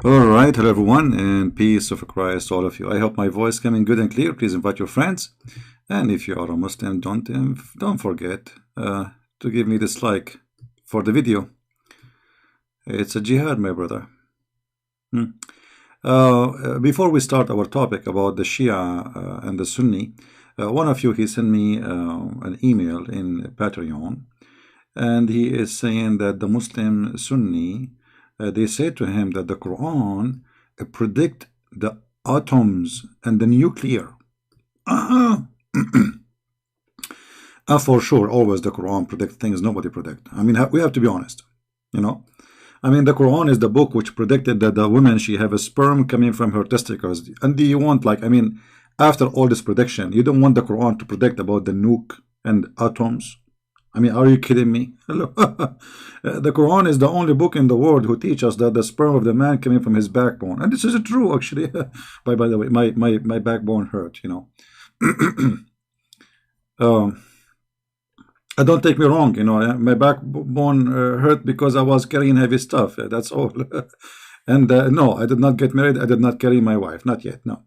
All right, hello everyone, and peace of Christ to all of you. I hope my voice coming good and clear. Please invite your friends, and if you are a Muslim, don't forget to give me this like for the video. It's a jihad, my brother. Before we start our topic about the Shia and the Sunni, one of you he sent me an email in Patreon, and he is saying that the Muslim Sunni. They say to him that the Quran predict the atoms and the nuclear. For sure, always the Quran predict things nobody predict. I mean, we have to be honest, you know. I mean, the Quran is the book which predicted that the woman, she have a sperm coming from her testicles. And do you want, like, I mean, after all this prediction, you don't want the Quran to predict about the nuke and atoms? I mean, are you kidding me? The Quran is the only book in the world who teaches us that the sperm of the man coming from his backbone. And this is true, actually. by the way, my backbone hurt, you know. Don't take me wrong, you know. My backbone hurt because I was carrying heavy stuff. That's all. And no, I did not get married. I did not carry my wife. Not yet, no.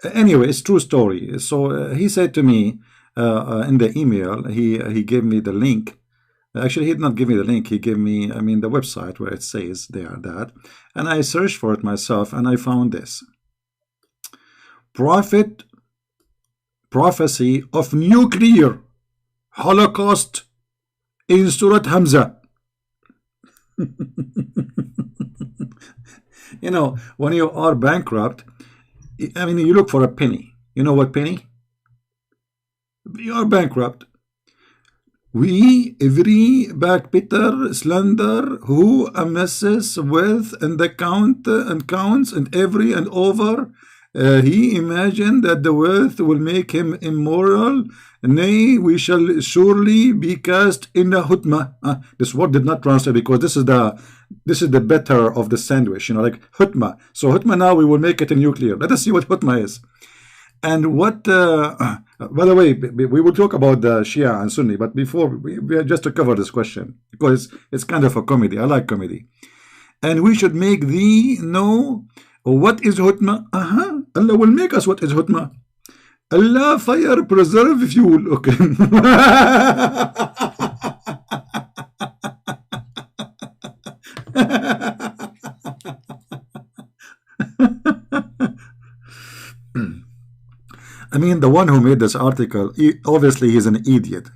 Anyway, it's true story. So he said to me, in the email, he gave me the link. Actually, he did not give me the link. He gave me, I mean, the website where it says there that. And I searched for it myself, and I found this. Prophecy of nuclear holocaust in Surat Hamza. You know, when you are bankrupt, I mean, you look for a penny. You know what penny? We are bankrupt. We, every backbitter, slender, who messes with and the count and counts and every and over, he imagined that the wealth will make him immoral. Nay, we shall surely be cast in the hutma. This word did not translate because this is the better of the sandwich, you know, like hutma. So hutma now we will make it a nuclear. Let us see what hutma is. And what, by the way, we will talk about the Shia and Sunni, but before, we just to cover this question, because it's kind of a comedy. I like comedy. And we should make thee know what is hutma. Allah will make us what is hutma. Allah fire preserve fuel. Okay. I mean, the one who made this article, obviously he's an idiot.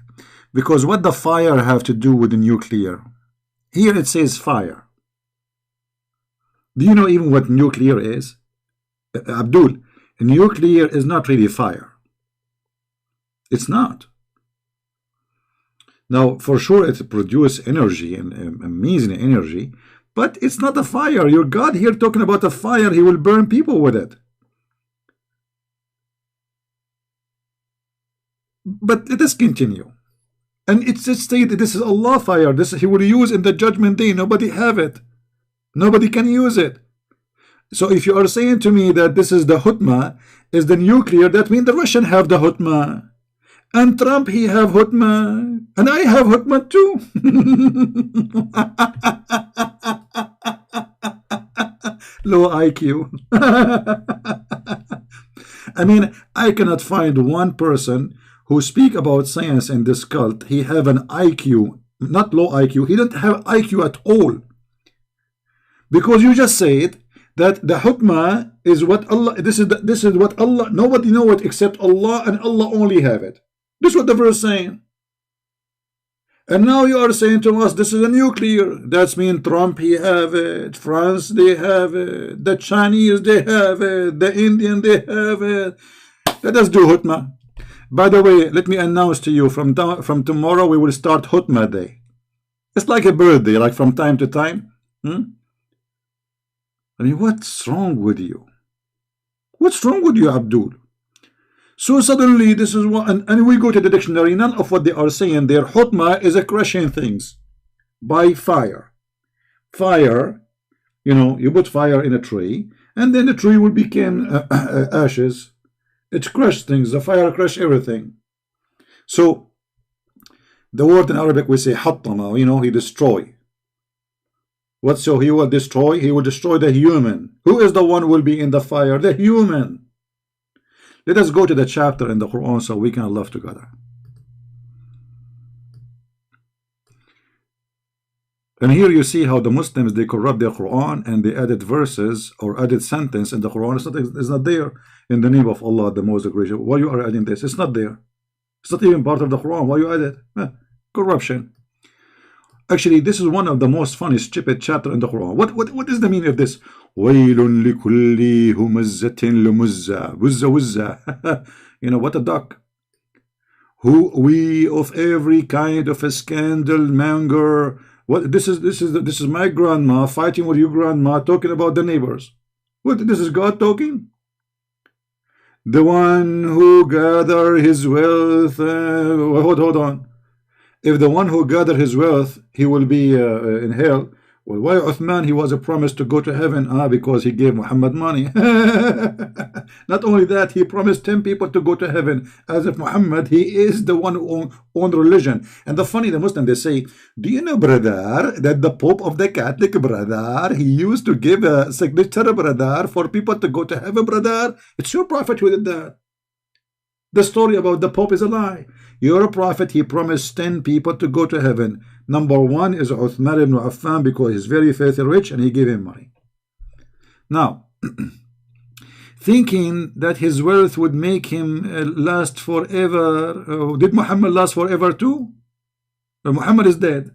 Because what the fire have to do with the nuclear? Here it says fire. Do you know even what nuclear is? Abdul, nuclear is not really fire. It's not. Now, for sure it produces energy and amazing energy, but it's not a fire. Your God here talking about a fire, he will burn people with it. But let us continue. And it's stated this is Allah fire. This he will use in the judgment day. Nobody have it. Nobody can use it. So if you are saying to me that this is the hutma, is the nuclear, that means the Russian have the hutma. And Trump, he have hutma. And I have hutma too. Low IQ. I mean, I cannot find one person who speak about science in this cult. He have an IQ, not low IQ. He don't have IQ at all. Because you just said that the hukmah is what Allah, this is what Allah, nobody know it except Allah, and Allah only have it. This is what the verse is saying. And now you are saying to us, this is a nuclear. That's mean Trump, he have it. France, they have it. The Chinese, they have it. The Indian, they have it. Let us do hutma. By the way, let me announce to you, from tomorrow we will start hutma day. It's like a birthday, like from time to time. I mean, what's wrong with you? What's wrong with you, Abdul? So suddenly this is what, and we go to the dictionary, none of what they are saying there. Hutma is a crushing things by fire. Fire, you know, you put fire in a tree, and then the tree will become ashes. It crushes things, the fire crush everything. So the word in Arabic we say hattama, you know, he destroy. What, so he will destroy? He will destroy the human. Who is the one who will be in the fire? The human. Let us go to the chapter in the Quran so we can live together. And here you see how the Muslims, they corrupt their Quran and they added verses or added sentence in the Quran. It's not there. In the name of Allah, the most gracious. Why you are adding this? It's not there. It's not even part of the Quran. Why you add it? Corruption. Actually, this is one of the most funny, stupid chapter in the Quran. What is the meaning of this? وَيْلٌ لِكُلِّ هُمَزَّةٍ لُمُزَّةٍ Wuzza. You know, what a duck. Who we of every kind of a scandal monger. What this is my grandma fighting with your grandma, talking about the neighbors. What, this is God talking? The one who gather his wealth. Hold on. If the one who gather his wealth, he will be in hell. Well, why Uthman, he was a promise to go to heaven? Because he gave Muhammad money. Not only that, he promised 10 people to go to heaven. As if Muhammad, he is the one who owned religion. And the funny, the Muslim, they say, do you know, brother, that the Pope of the Catholic, brother, he used to give a signature, brother, for people to go to heaven, brother? It's your prophet who did that. The story about the Pope is a lie. Your prophet, he promised 10 people to go to heaven. Number one is Uthman ibn Affan, because he's very filthy rich and he gave him money. Now, thinking that his wealth would make him last forever. Did Muhammad last forever too? Muhammad is dead.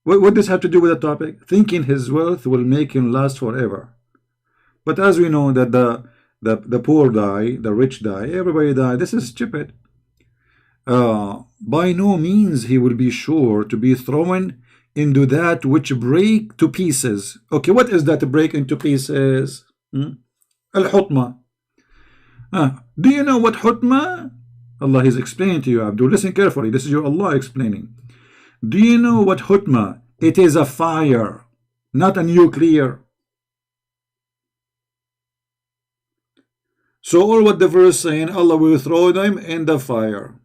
What does this have to do with the topic? Thinking his wealth will make him last forever. But as we know that the poor die, the rich die, everybody die. This is stupid. By no means he will be sure to be thrown into that which break to pieces. Okay, what is that break into pieces? Al-Hutma. Do you know what Hutma? Allah is explaining to you, Abdul. Listen carefully. This is your Allah explaining. Do you know what Hutma? It is a fire, not a nuclear. So all what the verse saying, Allah will throw them in the fire.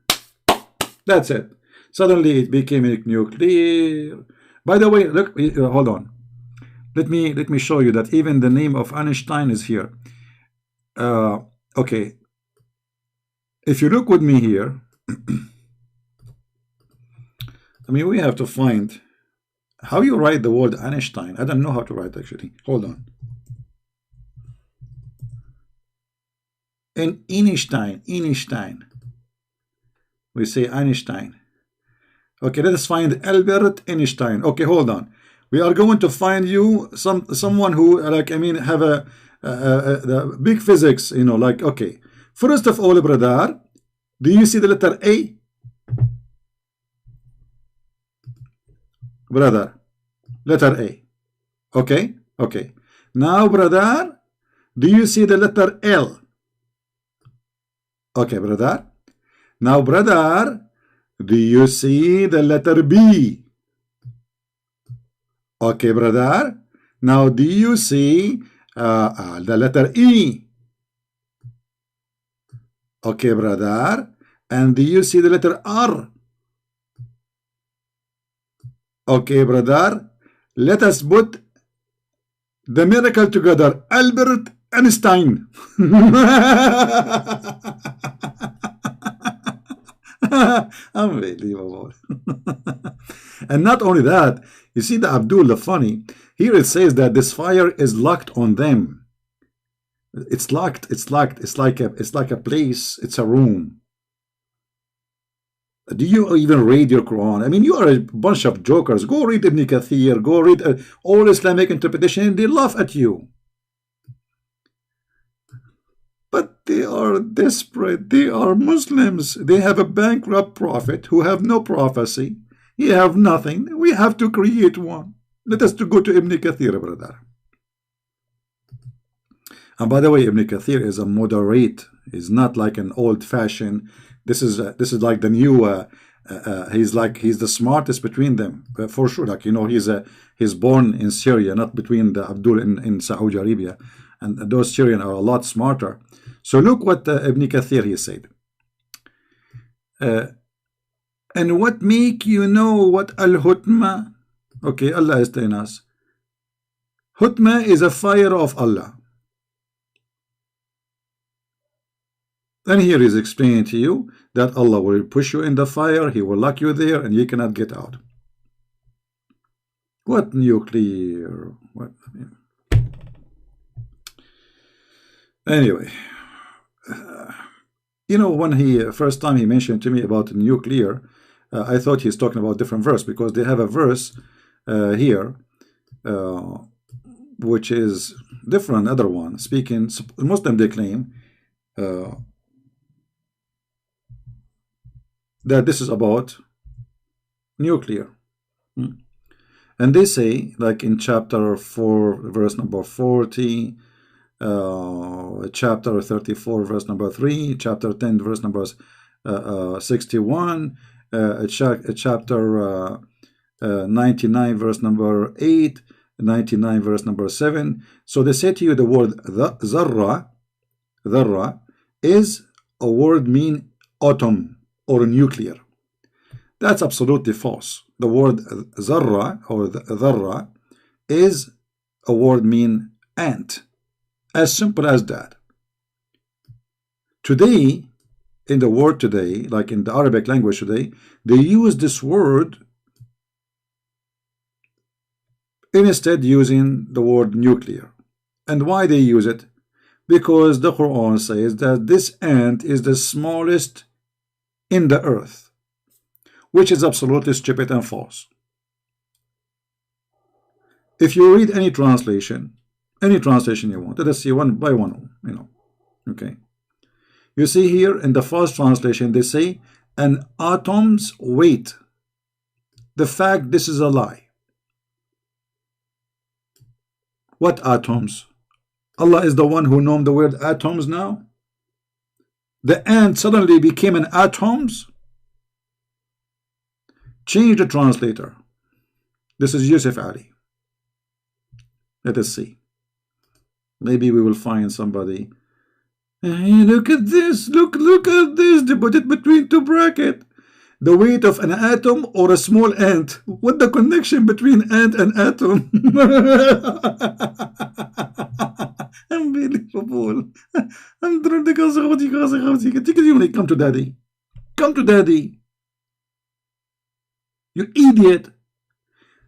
That's it. Suddenly it became a nuclear. By the way, look, hold on. Let me show you that even the name of Einstein is here. Okay. If you look with me here, I mean, we have to find how you write the word Einstein. I don't know how to write actually. Hold on. And Einstein. We say Einstein. Okay, let us find Albert Einstein. Okay, hold on. We are going to find you someone who, like, I mean, have the big physics, you know, like, okay. First of all, brother, do you see the letter A? Brother, letter A. Okay, okay. Now, brother, do you see the letter L? Okay, brother. Now, brother, do you see the letter B? Okay, brother. Now, do you see the letter E? Okay, brother. And do you see the letter R? Okay, brother. Let us put the miracle together. Albert Einstein. Unbelievable. And not only that, you see the Abdul, the funny, here it says that this fire is locked on them. It's locked, it's locked, it's like a place, it's a room. Do you even read your Quran? I mean, you are a bunch of jokers. Go read Ibn Kathir, go read all Islamic interpretation, they laugh at you. But they are desperate. They are Muslims. They have a bankrupt prophet who have no prophecy. He have nothing. We have to create one. Let us to go to Ibn Kathir, brother. And by the way, Ibn Kathir is a moderate. He's not like an old-fashioned. This is like the new. He's the smartest between them for sure. Like, you know, he's born in Syria, not between the Abdul in Saudi Arabia, and those Syrians are a lot smarter. So look what Ibn Kathir he said. And what make you know what al-hutma? Okay, Allah is telling us Hutma is a fire of Allah. And here is explaining to you that Allah will push you in the fire, He will lock you there, and you cannot get out. What nuclear? What? Anyway, you know, when he first time he mentioned to me about nuclear, I thought he's talking about different verse, because they have a verse here which is different. Other one speaking Muslim, they claim that this is about nuclear. And they say, like in chapter 4 verse number 40, chapter 34 verse number 3, chapter 10 verse number 61, chapter 99 verse number 8, 99 verse number 7. So they say to you the word zarra is a word mean atom or nuclear. That's absolutely false. The word zarra or dharra is a word mean ant. As simple as that. Today, in the world today, like in the Arabic language today, they use this word instead using the word nuclear. And why they use it? Because the Quran says that this ant is the smallest in the earth, which is absolutely stupid and false. If you read any translation you want, let us see one by one, okay. You see here in the first translation, they say an atom's weight. The fact this is a lie. What atoms? Allah is the one who known the word atoms now. The ant suddenly became an atoms. Change the translator. This is Yusuf Ali. Let us see. Maybe we will find somebody. Hey, look at this. Look at this. They put it between two brackets. The weight of an atom or a small ant. What the connection between ant and atom? Unbelievable. I'm trying to come to daddy. Come to daddy. You idiot.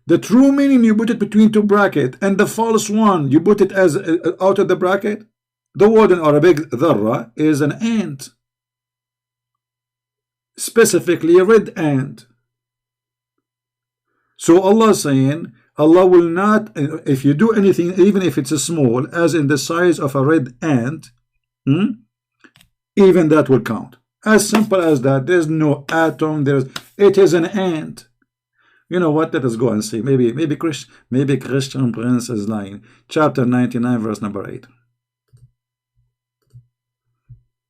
The true meaning, you put it between two brackets, and the false one, you put it as out of the bracket. The word in Arabic, dharra, is an ant. Specifically a red ant. So Allah is saying, Allah will not, if you do anything, even if it's a small, as in the size of a red ant, even that will count. As simple as that. There's no atom. It is an ant. You know what? Let us go and see. Maybe Christian Prince is lying. Chapter 99, verse number 8.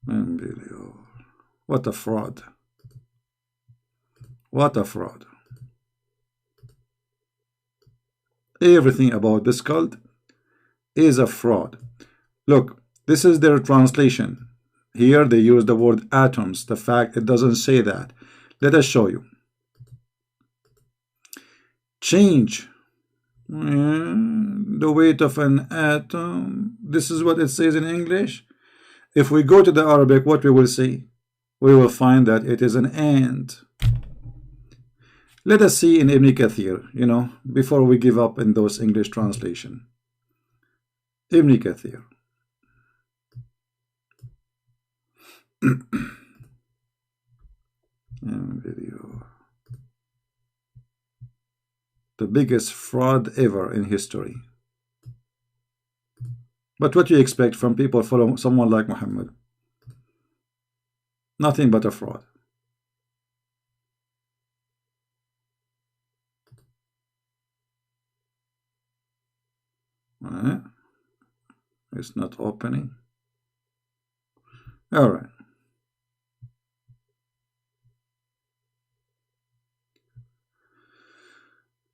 Unbelievable. What a fraud. What a fraud. Everything about this cult is a fraud. Look, this is their translation. Here they use the word atoms. The fact it doesn't say that. Let us show you. Change the weight of an atom. This is what it says in English. If we go to the Arabic, what we will see? We will find that it is an ant. Let us see in Ibn Kathir, before we give up in those English translation. Ibn Kathir. Video. The biggest fraud ever in history. But what do you expect from people following someone like Muhammad? Nothing but a fraud. It's not opening. All right.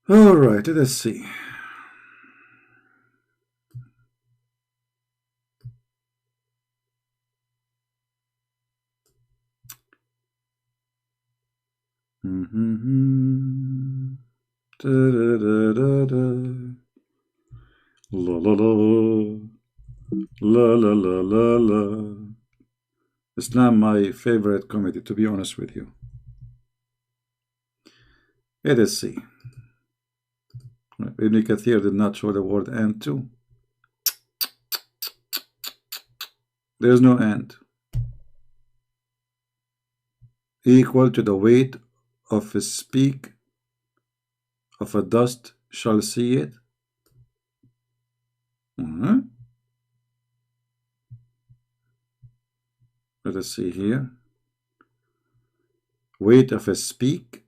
All right, let's see. La la la la la la la la. Islam, my favorite comedy, to be honest with you. Let us see. Ibn Kathir did not show the word and too. There's no and. Equal to the weight of a speck of a dust shall see it. Let us see here. Weight of a speck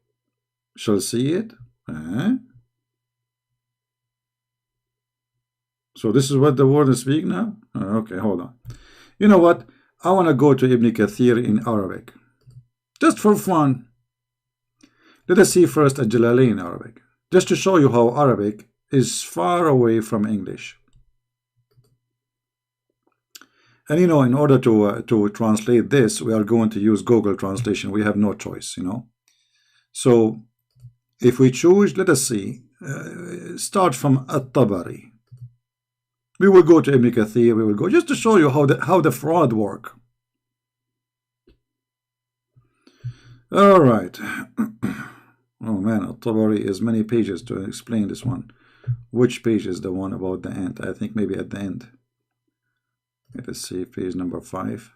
shall see it. So this is what the word is speak now? Okay, hold on. You know what? I want to go to Ibn Kathir in Arabic. Just for fun. Let us see first a Jalalain in Arabic. Just to show you how Arabic is far away from English. And you know, in order to translate this, we are going to use Google Translation. We have no choice, you know. So if we choose, let us see, start from At-Tabari. We will go to Ibn Kathir. We will go just to show you how the fraud work. All right. Oh man, At-Tabari is many pages to explain this one. Which page is the one about the ant? I think maybe at the end. Let us see, page number 5.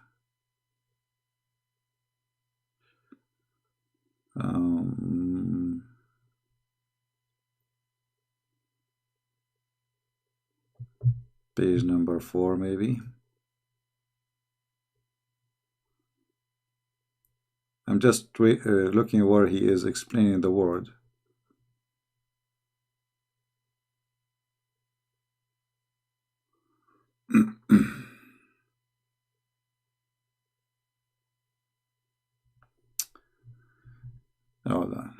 Page number 4 maybe. I'm just looking where he is explaining the word. Hold on.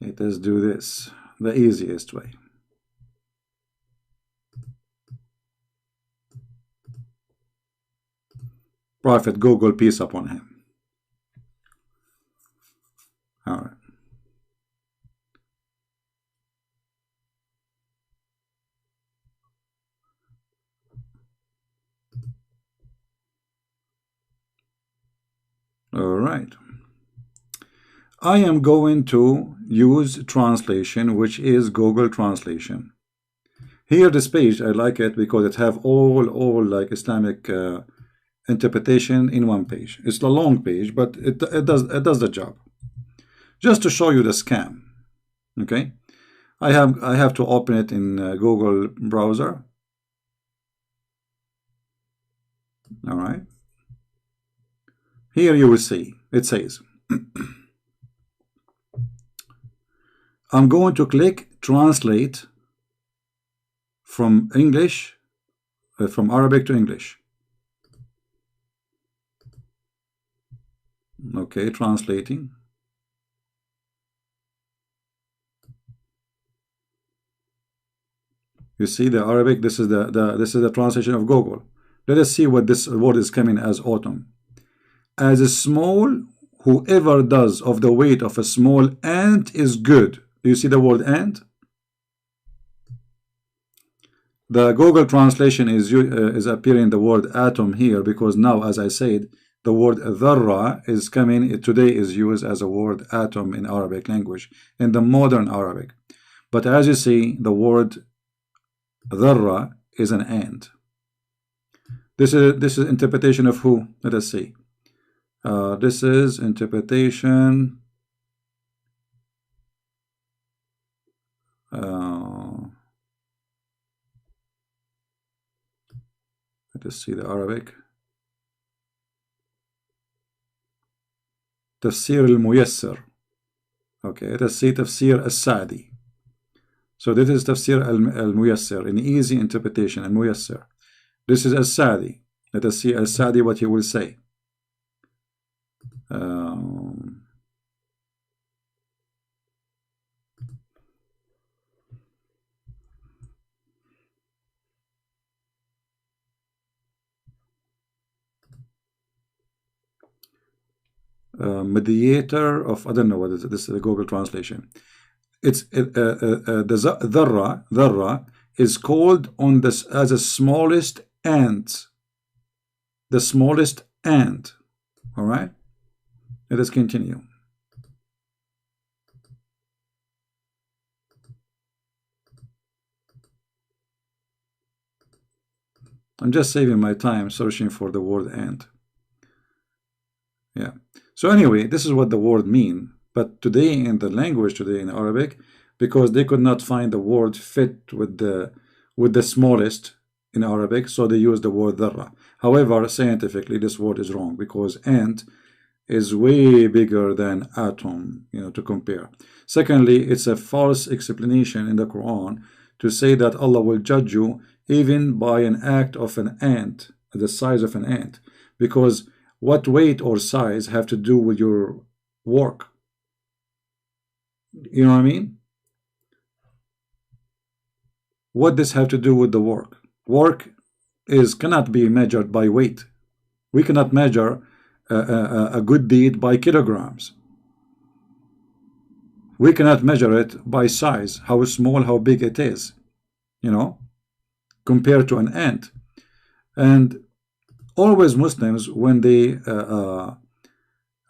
Let us do this the easiest way. Prophet Google, peace upon him. All right. All right. I am going to use translation, which is Google Translation. Here, this page, I like it because it have all like Islamic interpretation in one page. It's a long page, but it does the job. Just to show you the scam. Okay, I have to open it in Google browser. All right. Here you will see it says. I'm going to click translate from English, from Arabic to English. Okay, translating. You see the Arabic. This is the translation of Google. Let us see what this word is coming as autumn. As a small, whoever does of the weight of a small ant is good. Do you see the word ant? The Google translation is appearing the word atom here because now, as I said, the word dharra is coming. Today is used as a word atom in Arabic language, in the modern Arabic. But as you see, the word dharra is an ant. This is interpretation of who? Let us see. This is interpretation. Let us see the Arabic. Tafsir al-Muyassar. Okay, let us see Tafsir al-Sa'di. So this is Tafsir al-Muyassar, an easy interpretation, al-Muyassar. This is al-Sa'di. Let us see al-Sa'di what he will say. mediator of, I don't know what is it. This is the Google translation. It's the dharra is called on this as the smallest ant. The smallest ant. All right. Let us continue. I'm just saving my time searching for the word ant. Yeah. So anyway, this is what the word mean. But today in the language today in Arabic, because they could not find the word fit with the smallest in Arabic, so they use the word dharra. However, scientifically, this word is wrong because ant is way bigger than atom, to compare. Secondly, it's a false explanation in the Quran to say that Allah will judge you even by an act of an ant, the size of an ant, because what weight or size have to do with your work? You know what I mean? What does have to do with the work? Work cannot be measured by weight. We cannot measure a good deed by kilograms. We cannot measure it by size, how small, how big it is, compared to an ant. And always Muslims, when they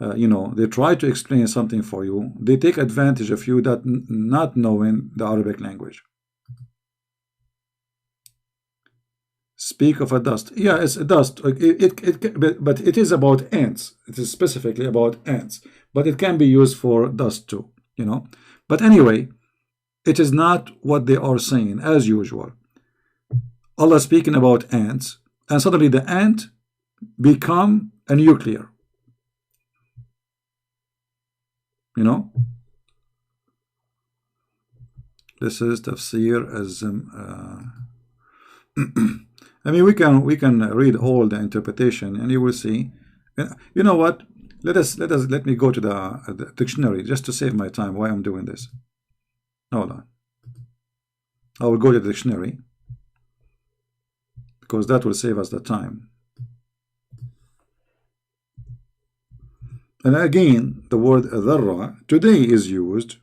they try to explain something for you, they take advantage of you that not knowing the Arabic language. Speak of a dust. Yeah, it's a dust. But it is about ants. It is specifically about ants. But it can be used for dust too, But anyway, it is not what they are saying, as usual. Allah speaking about ants, and suddenly the ant become a nuclear. This is tafsir as I mean, we can read all the interpretation, and you will see. You know what? Let me go to the dictionary just to save my time. Why I'm doing this? Hold on. I will go to the dictionary because that will save us the time. And again, the word dharra today is used,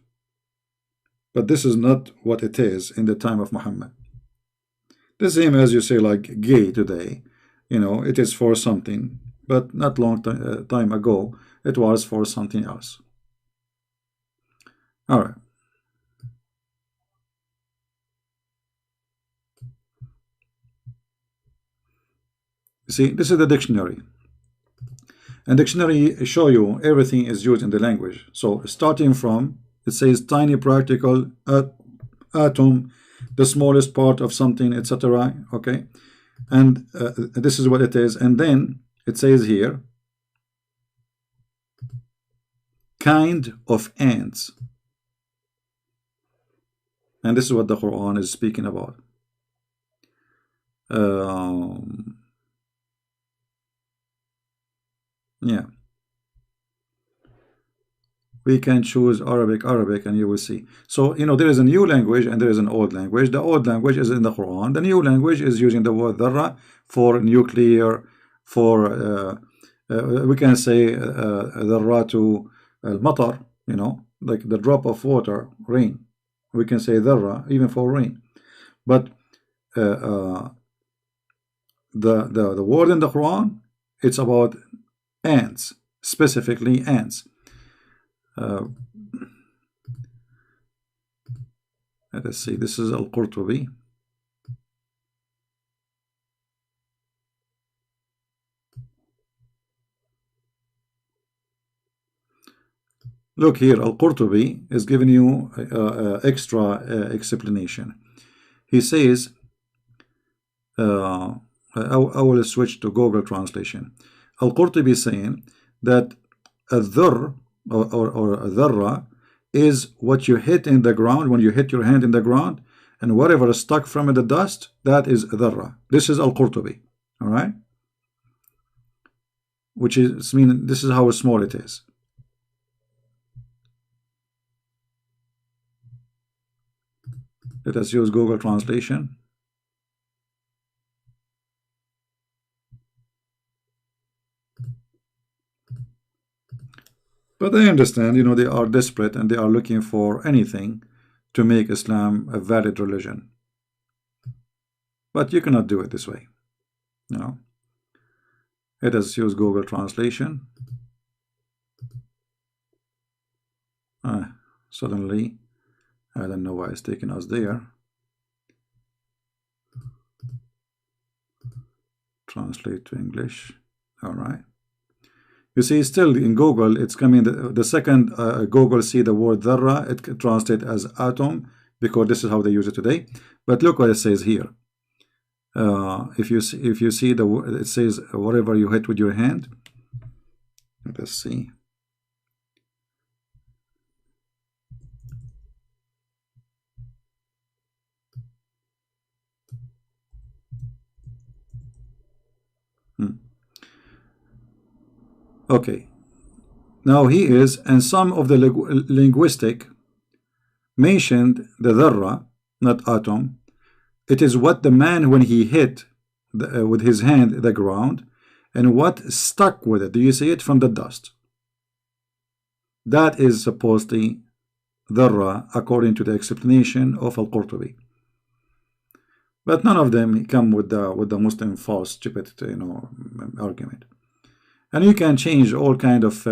but this is not what it is in the time of Muhammad. The same as you say like gay today, it is for something, but not long time ago, it was for something else. All right. You see, this is the dictionary. And dictionary show you everything is used in the language. So starting from, it says tiny particle, atom, the smallest part of something, etc. Okay, and this is what it is. And then it says here, kind of ants. And this is what the Quran is speaking about. Yeah. We can choose Arabic, and you will see. So, there is a new language and there is an old language. The old language is in the Quran. The new language is using the word dharra for nuclear, for, we can say, dharra to al-matar, like the drop of water, rain. We can say dharra even for rain. But the word in the Quran, it's about ants, specifically ants. Let us see, this is Al-Qurtubi. Look here, Al-Qurtubi is giving you extra explanation. He says, I will switch to Google translation. Al-Qurtubi is saying that al-dhur or dharra is what you hit in the ground when you hit your hand in the ground, and whatever is stuck from the dust, that is dharra. This is Al-Qurtubi, all right? Which is mean this is how small it is. Let us use Google translation. But I understand, you know, they are desperate and they are looking for anything to make Islam a valid religion. But you cannot do it this way, you know. Let us use Google Translation. Suddenly, I don't know why it's taking us there. Translate to English. All right. You see, still in Google, it's coming. The second Google see the word dharra, it translates as atom, because this is how they use it today. But look what it says here. If you see the, it says whatever you hit with your hand. Let us see. Okay. Now he is, and some of the linguistic mentioned the dharra, not atom. It is what the man, when he hit with his hand the ground, and what stuck with it. Do you see it? From the dust. That is supposedly dharra, according to the explanation of Al-Qurtubi. But none of them come with the Muslim false, stupid, you know, argument. And you can change all kind of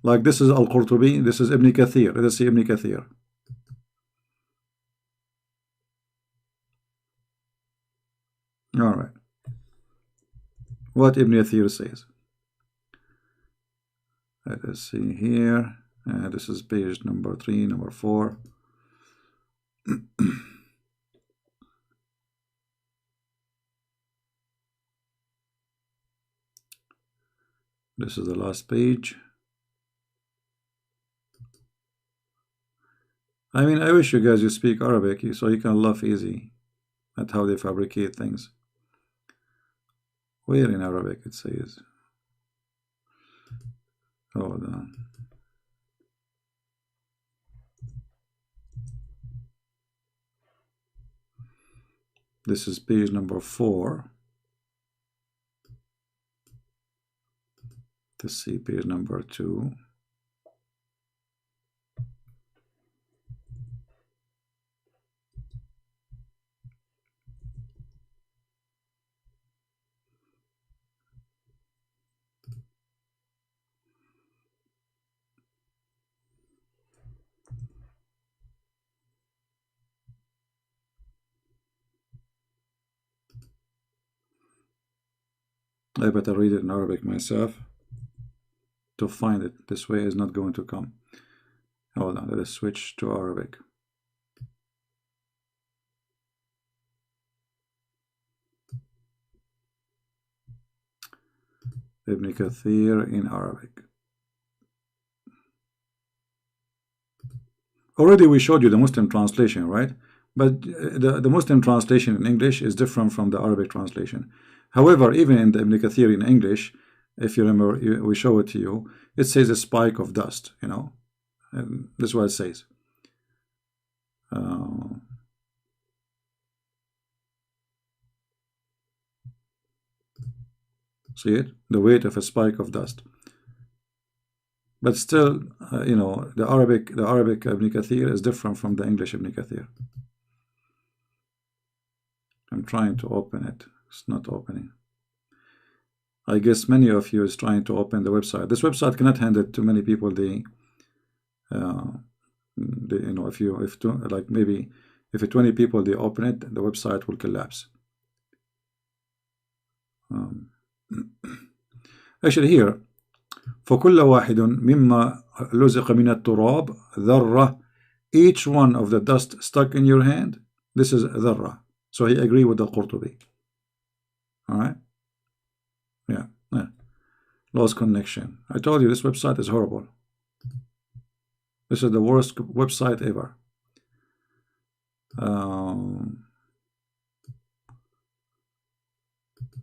like this is Al-Qurtubi, this is Ibn Kathir. Let us see Ibn Kathir. All right. What Ibn Kathir says. Let us see here. This is page number 3, number 4. This is the last page. I mean, I wish you guys you speak Arabic so you can laugh easy at how they fabricate things. Where in Arabic it says? Hold on. This is page number 4. Let's see page number 2. I better read it in Arabic myself to find it. This way is not going to come. Hold on, let us switch to Arabic. Ibn Kathir in Arabic. Already we showed you the Muslim translation, right? But the Muslim translation in English is different from the Arabic translation. However, even in the Ibn Kathir in English, if you remember, we show it to you, it says a spike of dust, you know. And this is what it says. See it? The weight of a spike of dust. But still, you know, the Arabic Ibn Kathir is different from the English Ibn Kathir. I'm trying to open it. It's not opening. I guess many of you is trying to open the website. This website cannot handle too many people. You know, like maybe if 20 people they open it, the website will collapse. Actually, here, فكل واحد مما لزق من التراب ذرة. Each one of the dust stuck in your hand, this is ذرة. So he agreed with the Qurtubi. All right. Yeah. Lost connection. I told you this website is horrible. This is the worst website ever.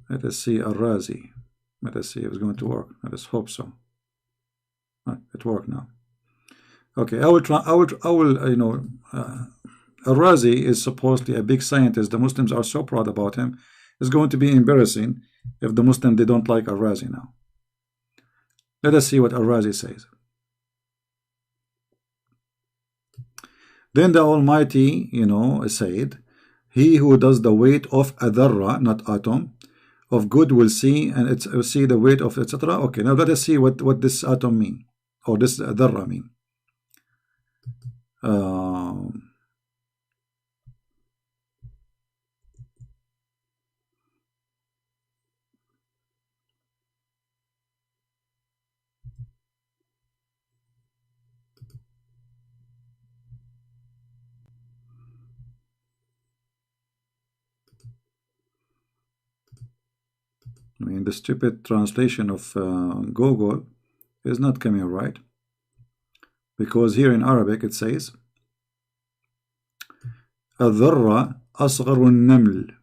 Let us see Al-Razi. Let us see if it's going to work. Let us hope so. It worked now. Okay, I will you know, Al-Razi is supposedly a big scientist. The Muslims are so proud about him. It's going to be embarrassing if the Muslims, they don't like Al-Razi now. Let us see what Al-Razi says. Then the Almighty, said, he who does the weight of a dharra, not atom, of good will see, and it's see the weight of etc. Okay, now let us see what this atom mean, or this dharra mean. I mean, the stupid translation of Google is not coming right, because here in Arabic it says الذرة أصغر النمل.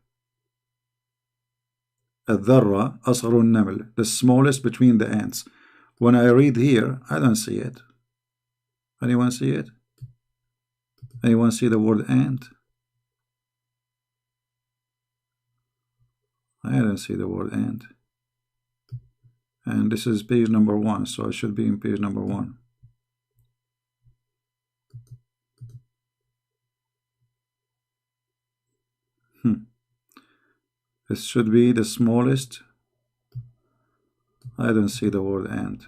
الذرة أصغر النمل, the smallest between the ants. When I read here, I don't see it. Anyone see it? Anyone see the word ant? I don't see the word ant. And this is page number 1, so I should be in page number 1. This should be the smallest. I don't see the word ant.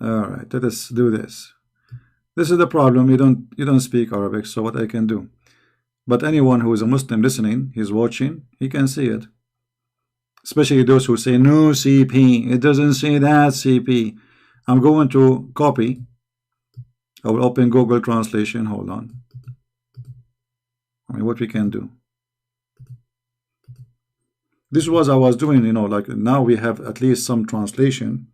Alright, let us do this. This is the problem. You don't speak Arabic, so what I can do. But anyone who is a Muslim listening, he's watching, he can see it. Especially those who say, no CP, it doesn't say that CP. I'm going to copy. I will open Google Translation. Hold on. I mean, what we can do. This was I was doing, like now we have at least some translation.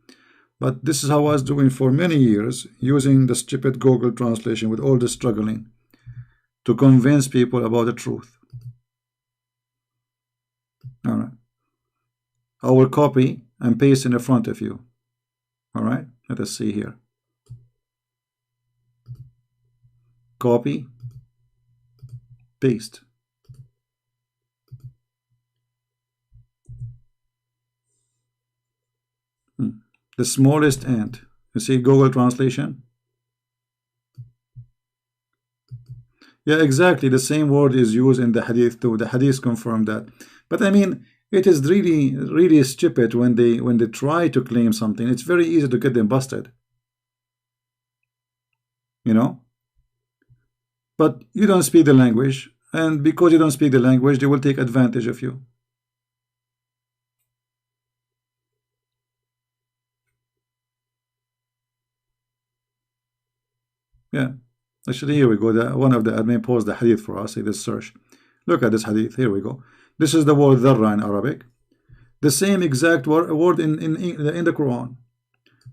But this is how I was doing for many years, using the stupid Google Translation with all the struggling to convince people about the truth. All right. I will copy and paste in the front of you. All right. Let us see here. Copy. Paste. The smallest ant. You see Google Translation? Yeah, exactly. The same word is used in the hadith too. The hadith confirm that. But I mean, it is really, really stupid when they try to claim something. It's very easy to get them busted. But you don't speak the language, and because you don't speak the language, they will take advantage of you. Yeah. Actually, here we go. One of the admin posed the hadith for us. See this search. Look at this hadith. Here we go. This is the word dharra in Arabic. The same exact word in the Quran.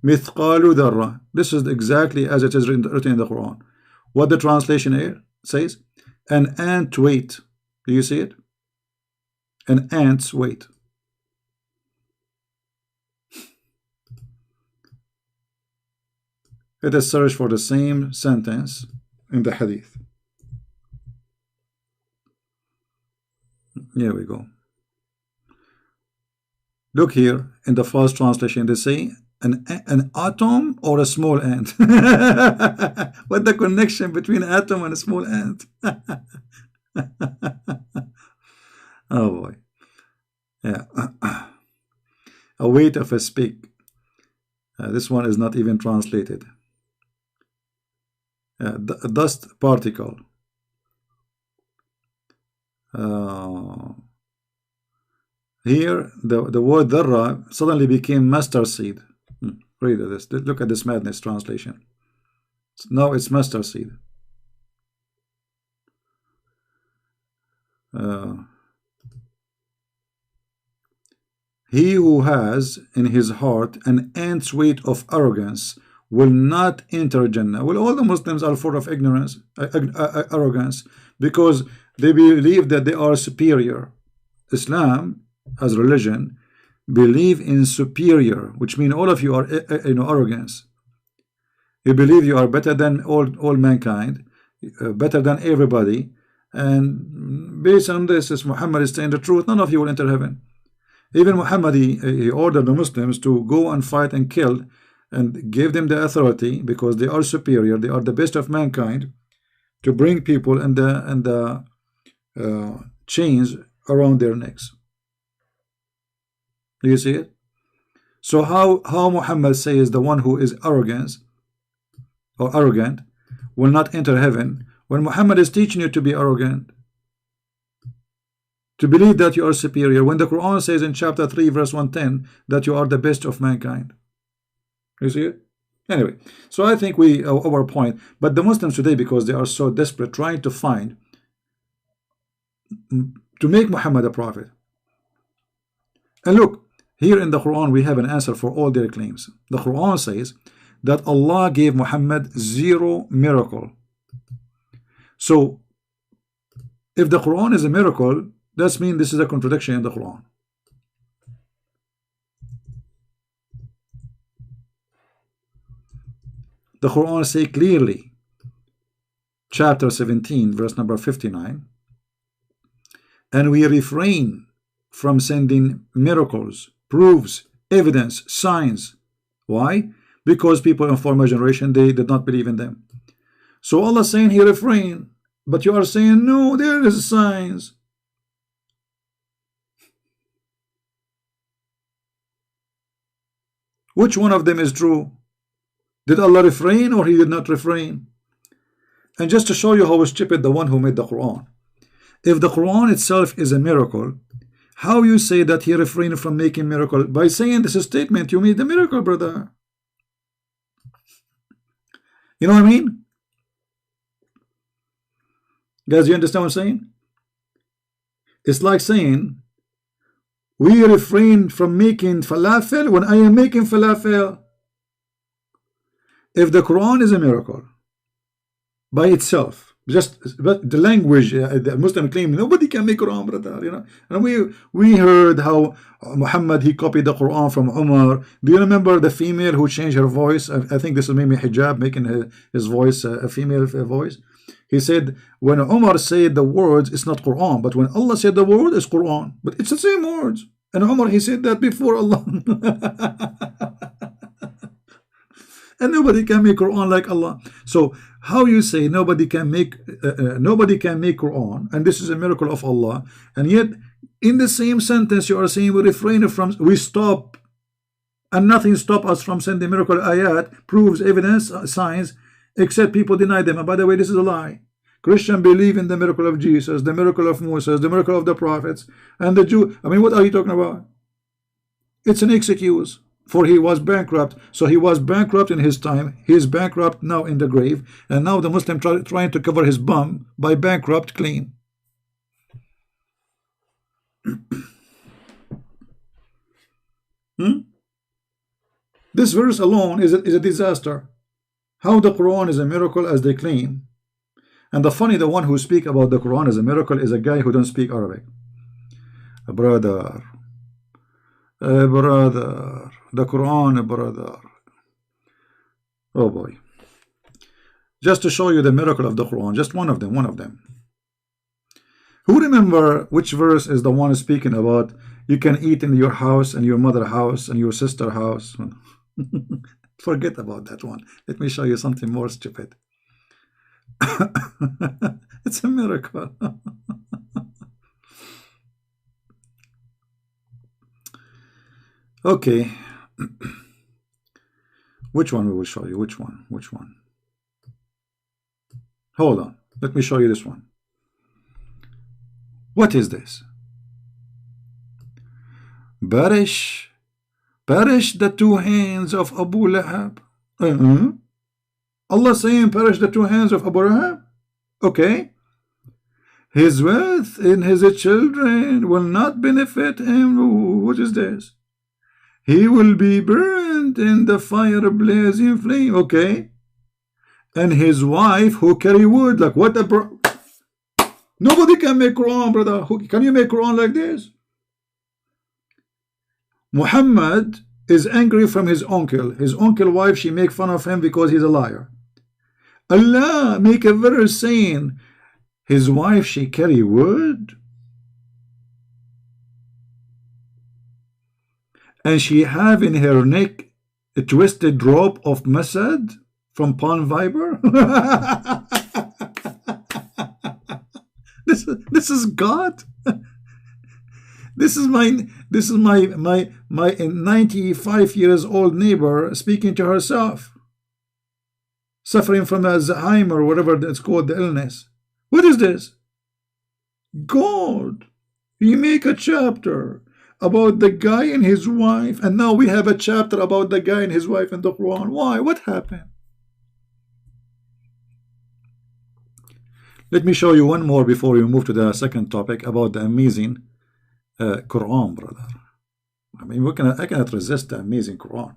Mithqalu dharra. This is exactly as it is written in the Quran. What the translation here says, an ant weight. Do you see it? An ant's weight. Let us search for the same sentence in the hadith. Here we go. Look here in the first translation, they say an atom or a small ant. What the connection between atom and a small ant? Oh boy. Yeah. A weight of a speck. This one is not even translated. Dust particle. Here the word dharra suddenly became mustard seed. Read this. Look at this madness translation. Now it's mustard seed. He who has in his heart an ant's weight of arrogance will not enter Jannah. Well, all the Muslims are full of ignorance, arrogance, because they believe that they are superior. Islam, as religion, believe in superior, which means all of you are arrogance. You believe you are better than all mankind, better than everybody, and based on this, as Muhammad is saying the truth, none of you will enter heaven. Even Muhammad, he ordered the Muslims to go and fight and kill and gave them the authority because they are superior, they are the best of mankind, to bring people and the chains around their necks. Do you see it? So how Muhammad says the one who is arrogant will not enter heaven, when Muhammad is teaching you to be arrogant, to believe that you are superior, when the Quran says in chapter 3 verse 110 that you are the best of mankind. You see it? Anyway, so I think we our point, but the Muslims today, because they are so desperate trying to find to make Muhammad a prophet. And look, here in the Quran we have an answer for all their claims. The Quran says that Allah gave Muhammad 0 miracle. So if the Quran is a miracle, that means this is a contradiction in the Quran. The Quran says clearly, chapter 17 verse number 59, and we refrain from sending miracles, proofs, evidence, signs. Why? Because people in former generation, they did not believe in them. So Allah is saying he refrained, but you are saying no, there is signs. Which one of them is true? Did Allah refrain or he did not refrain? And just to show you how stupid the one who made the Quran, if the Quran itself is a miracle, how you say that he refrained from making miracle? By saying this statement, you made the miracle, brother. You know what I mean? Guys, you understand what I'm saying? It's like saying we refrain from making falafel when I am making falafel. If the Quran is a miracle by itself, but the language, the Muslim claim nobody can make Quran, brother. You know, and we heard how Muhammad he copied the Quran from Umar. Do you remember the female who changed her voice? I think this is maybe hijab, making his voice a female voice. He said when Umar said the words, it's not Quran, but when Allah said the word, it's Quran, but it's the same words. And Umar, he said that before Allah. And nobody can make Quran like Allah. So how you say nobody can make Quran, and this is a miracle of Allah, and yet in the same sentence you are saying we refrain from, we stop, and nothing stop us from sending miracle ayat, proofs, evidence, signs, except people deny them. And by the way, this is a lie. Christian believe in the miracle of Jesus, the miracle of Moses, the miracle of the prophets, and the Jew. I mean, what are you talking about? It's an excuse. For he was bankrupt. So he was bankrupt in his time. He is bankrupt now in the grave. And now the Muslim trying to cover his bum by bankrupt clean. This verse alone is a disaster. How the Quran is a miracle as they claim. And the one who speak about the Quran as a miracle is a guy who don't speak Arabic. Brother, the Quran, brother. Oh boy. Just to show you the miracle of the Quran, just one of them. Who remember which verse is the one speaking about you can eat in your house and your mother's house and your sister's house? Forget about that one. Let me show you something more stupid. It's a miracle. Okay. Which one we will show you? Which one? Hold on. Let me show you this one. What is this? Perish the 2 hands of Abu Lahab. Allah saying perish the 2 hands of Abu Lahab. Okay. His wealth in his children will not benefit him. What is this? He will be burned in the fire blazing flame. Okay. And his wife who carry wood. Like what a nobody can make Quran, brother. Can you make Quran like this? Muhammad is angry from his uncle. His uncle wife, she make fun of him because he's a liar. Allah make a verse saying his wife, she carry wood. And she have in her neck A twisted rope of message from Palm Viber? This is God. This is my 95 years old neighbor speaking to herself, suffering from Alzheimer or whatever it's called, the illness. What is this? God, He make a chapter about the guy and his wife, and now we have a chapter about the guy and his wife in the Quran. Why? What happened? Let me show you one more before we move to the second topic about the amazing Quran, brother. I mean, I cannot resist the amazing Quran.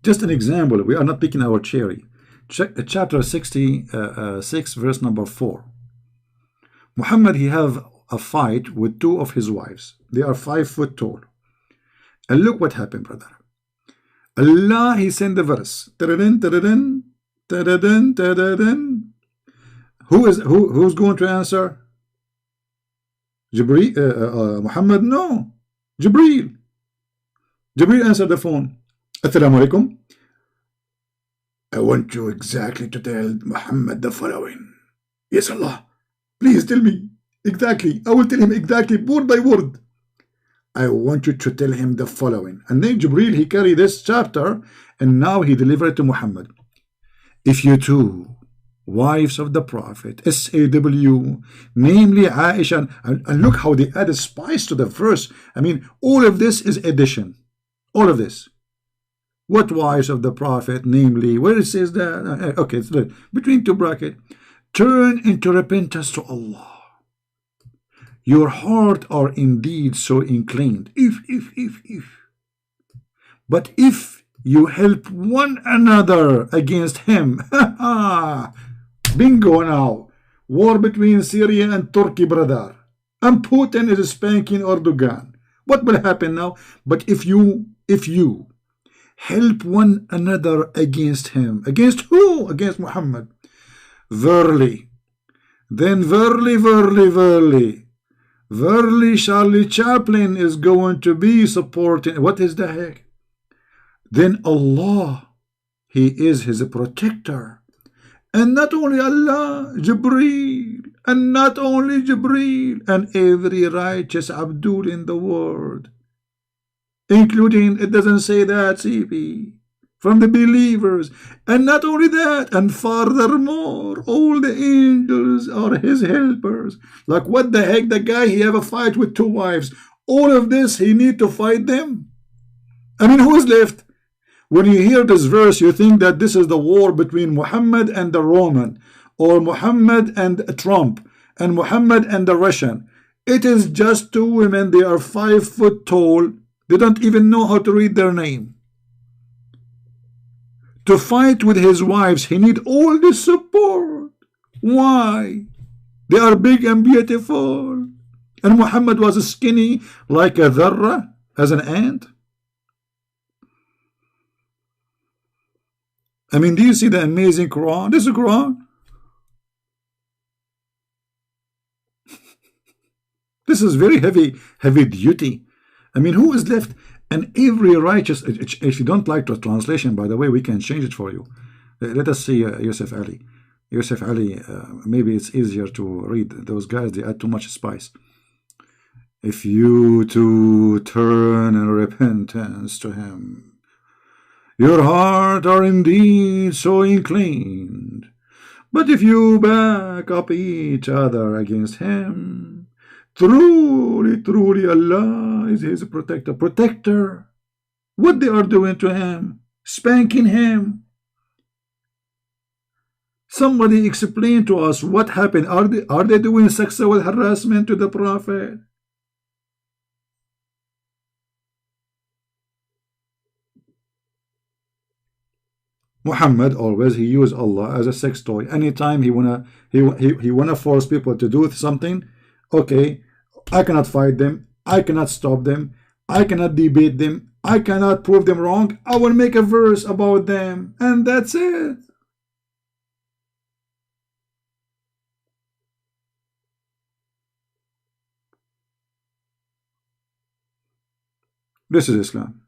Just an example. We are not picking our cherry. Check chapter 66, verse number 4. Muhammad, he have a fight with two of his wives. They are 5 foot tall. And look what happened, brother. Allah, He sent the verse. Ta-da-din, ta-da-din, ta-da-din, ta-da-din. Who's going to answer? Jibreel? Muhammad? No. Jibreel. Jibreel answered the phone. Assalamu alaikum. I want you exactly to tell Muhammad the following. Yes, Allah. Please tell me exactly. I will tell him exactly, word by word. I want you to tell him the following. And then Jibreel, he carried this chapter, and now he delivered it to Muhammad. If you two wives of the Prophet, SAW, namely Aisha, and look how they added spice to the verse. I mean, all of this is addition. All of this. What wives of the Prophet, namely, where it says that, okay, it's between two brackets, turn into repentance to Allah. Your heart are indeed so inclined. If. But if you help one another against him, bingo now. War between Syria and Turkey, brother. And Putin is spanking Erdogan. What will happen now? But if you help one another against him. Against who? Against Muhammad. Verily. Then verily, Charlie Chaplin is going to be supporting. What is the heck? Then Allah, He is his protector. And not only Allah, Jibreel. And not only Jibreel. And every righteous Abdul in the world. Including, it doesn't say that, CP, from the believers. And not only that, and furthermore, all the angels are his helpers. Like, what the heck, the guy, he have a fight with 2 wives. All of this, he need to fight them. I mean, who is left? When you hear this verse, you think that this is the war between Muhammad and the Roman, or Muhammad and Trump, and Muhammad and the Russian. It is just 2 women. They are 5 foot tall. They don't even know how to read their name. To fight with his wives, he need all the support. Why? They are big and beautiful. And Muhammad was skinny like a dharra, as an ant. I mean, do you see the amazing Quran? This is the Quran. This is very heavy duty. I mean, who is left? And every righteous, if you don't like the translation, by the way, we can change it for you. Let us see Yusuf Ali. Yusuf Ali, maybe it's easier to read. Those guys, they add too much spice. If you too turn in repentance to him, your heart are indeed so inclined. But if you back up each other against him, truly, Allah is his protector. Protector. What they are doing to him? Spanking him. Somebody explain to us what happened. Are they doing sexual harassment to the Prophet? Muhammad always, he used Allah as a sex toy. Anytime he wanna force people to do something, okay, I cannot fight them, I cannot stop them, I cannot debate them, I cannot prove them wrong, I will make a verse about them, and that's it. This is Islam.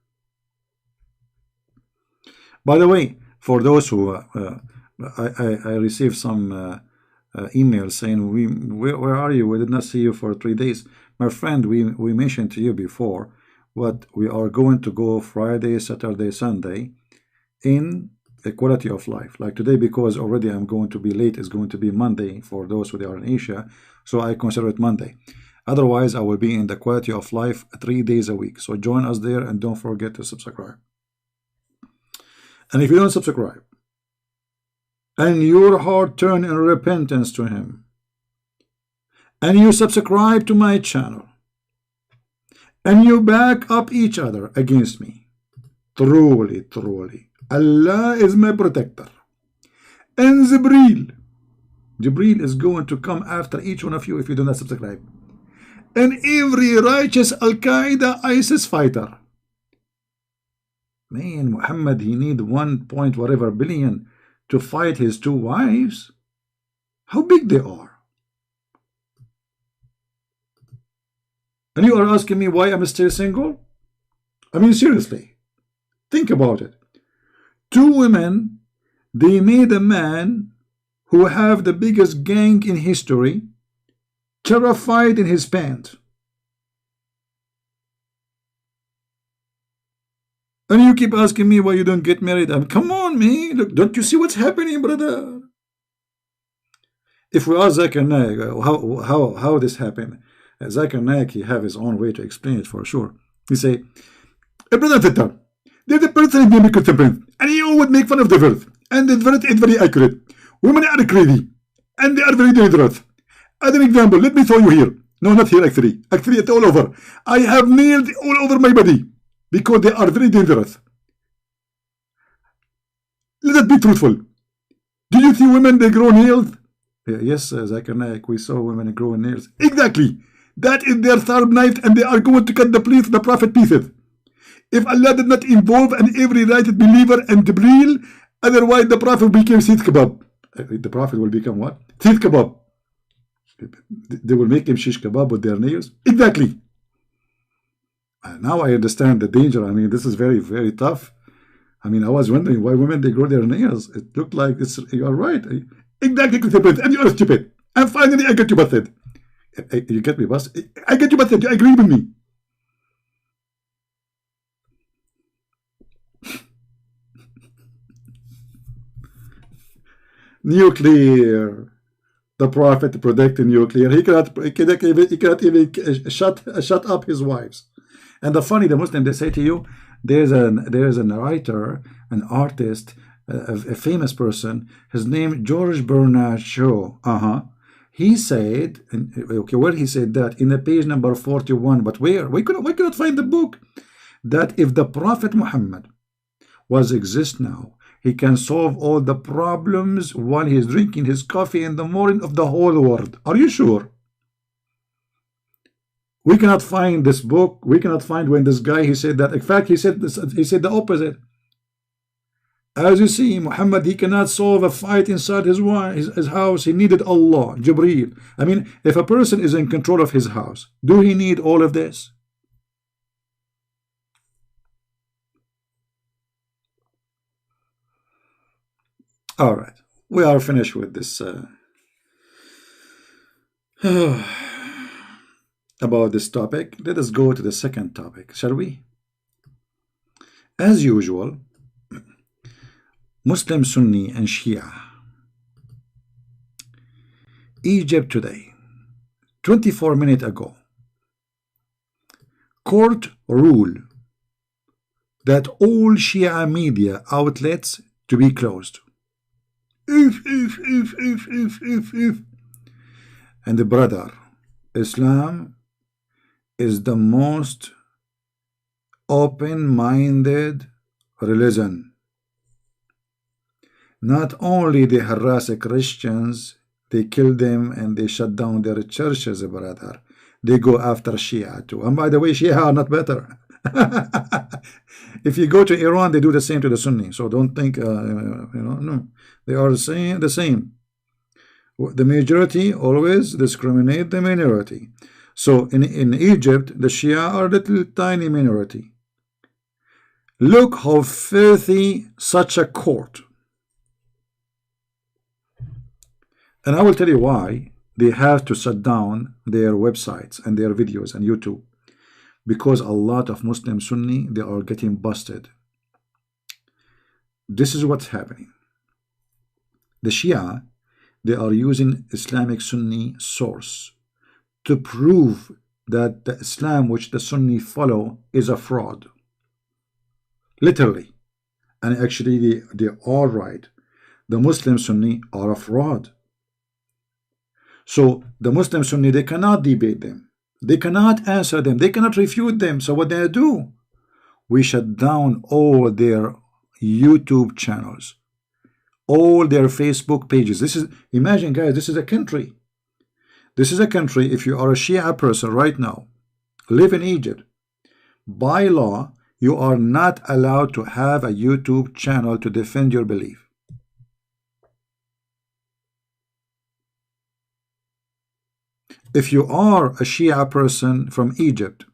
By the way, for those who I received some emails saying, where are you? We did not see you for 3 days. My friend, we mentioned to you before what we are going to go Friday, Saturday, Sunday in the quality of life. Like today, because already I'm going to be late, it's going to be Monday for those who are in Asia, so I consider it Monday. Otherwise, I will be in the quality of life 3 days a week. So join us there and don't forget to subscribe. And if you don't subscribe, and your heart turn in repentance to Him, and you subscribe to my channel, and you back up each other against me, truly, truly, Allah is my protector. And Jibreel is going to come after each one of you if you do not subscribe. And every righteous Al-Qaeda ISIS fighter. Man, Muhammad, he need 1 point whatever billion to fight his 2 wives. How big they are. And you are asking me why I'm still single? I mean, seriously, think about it. 2 women, they made a man who have the biggest gang in history terrified in his pants. And you keep asking me why you don't get married. I mean, come on, man. Look, don't you see what's happening, brother? If we ask Zakir Naik how this happened, Zakir Naik, he have his own way to explain it for sure. He say, brother Fitter, there's a person named Christian, and he would make fun of the verse. And the verse is very accurate. Women are crazy, and they are very dangerous. As an example, let me show you here. No, not here, actually. Actually, it's all over. I have nails all over my body because they are very dangerous. Let us be truthful. Do you see women, they grow nails? Yes, Zakir Naik, we saw women growing nails. Exactly. That is their sharp knife, and they are going to cut the Prophet pieces. If Allah did not involve every righteous believer and Jibreel, otherwise the Prophet became Seeth Kebab. The Prophet will become what? Seeth Kebab. They will make him shish kebab with their nails. Exactly. Now I understand the danger. I mean, this is very, very tough. I mean, I was wondering why women, they grow their nails. It looked like you are right. Exactly. And you are stupid. And finally, I get you busted. You get me busted? I get you busted. You agree with me? Nuclear. The Prophet protecting nuclear. He cannot even shut up his wives. And the Muslim, they say to you, there's a writer, an artist, a famous person. His name George Bernard Shaw. He said, okay, where he said that in the page number 41, but where we cannot find the book, that if the Prophet Muhammad was exist now, he can solve all the problems while he's drinking his coffee in the morning of the whole world. Are you sure? We cannot find this book. We cannot find when this guy, he said that. In fact, he said the opposite. As you see, Muhammad, he cannot solve a fight inside his house. He needed Allah, Jibreel. I mean, if a person is in control of his house, do he need all of this? All right, we are finished with this about this topic. Let us go to the second topic, shall we? As usual, Muslim, Sunni, and Shia. Egypt today, 24 minutes ago, court rule that all Shia media outlets to be closed. If. And the brother, Islam is the most open-minded religion. Not only they harass Christians, they kill them and they shut down their churches, brother. They go after Shia too. And by the way, Shia are not better. If you go to Iran, they do the same to the Sunni. So don't think, no. They are the same. The majority always discriminate the minority. So in Egypt, the Shia are little tiny minority. Look how filthy such a court. And I will tell you why they have to shut down their websites and their videos and YouTube. Because a lot of Muslim Sunni, they are getting busted. This is what's happening. The Shia, they are using Islamic Sunni source to prove that the Islam which the Sunni follow is a fraud. Literally. And actually they are right. The Muslim Sunni are a fraud. So the Muslim Sunni, they cannot debate them. They cannot answer them. They cannot refute them. So what they do? We shut down all their YouTube channels, all their Facebook pages. This is, imagine guys, this is a country. This is a country. If you are a Shia person right now, live in Egypt, by law, you are not allowed to have a YouTube channel to defend your belief. If you are a Shia person from Egypt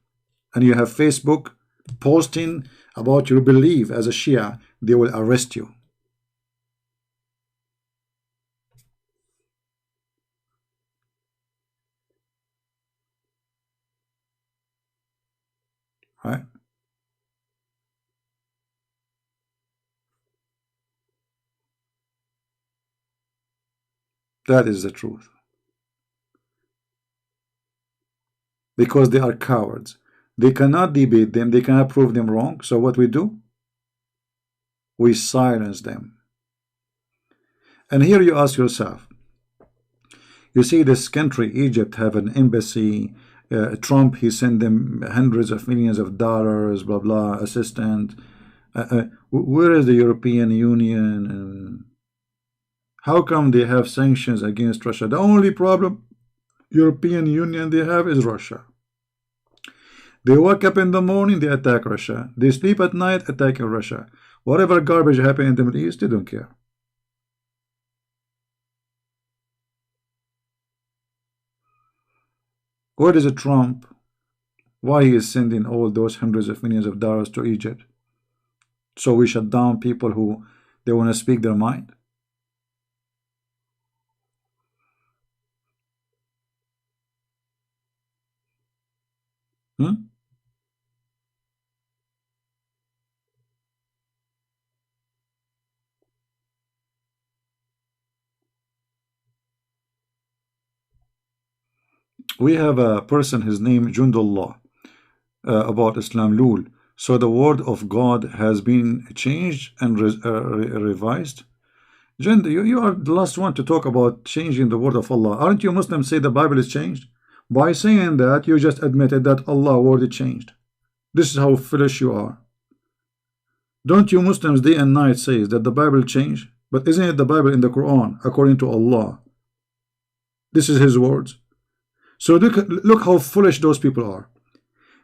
and you have Facebook posting about your belief as a Shia, they will arrest you. Right? That is the truth. Because they are cowards. They cannot debate them. They cannot prove them wrong. So what we do? We silence them. And here you ask yourself, you see this country, Egypt, have an embassy. Trump, he sent them hundreds of millions of dollars, blah, blah, assistant. Where is the European Union? How come they have sanctions against Russia? The only problem European Union they have is Russia. They wake up in the morning, they attack Russia. They sleep at night, attacking Russia. Whatever garbage happens in the Middle East, they don't care. Where is it Trump? Why he is sending all those hundreds of millions of dollars to Egypt? So we shut down people who they want to speak their mind? We have a person, his name Jundullah, about Islam Lul. So the word of God has been changed and revised. Jund, you are the last one to talk about changing the word of Allah. Aren't you Muslims say the Bible is changed? By saying that, you just admitted that Allah word is changed. This is how foolish you are. Don't you Muslims day and night say that the Bible changed? But isn't it the Bible in the Quran according to Allah? This is his words. So look how foolish those people are.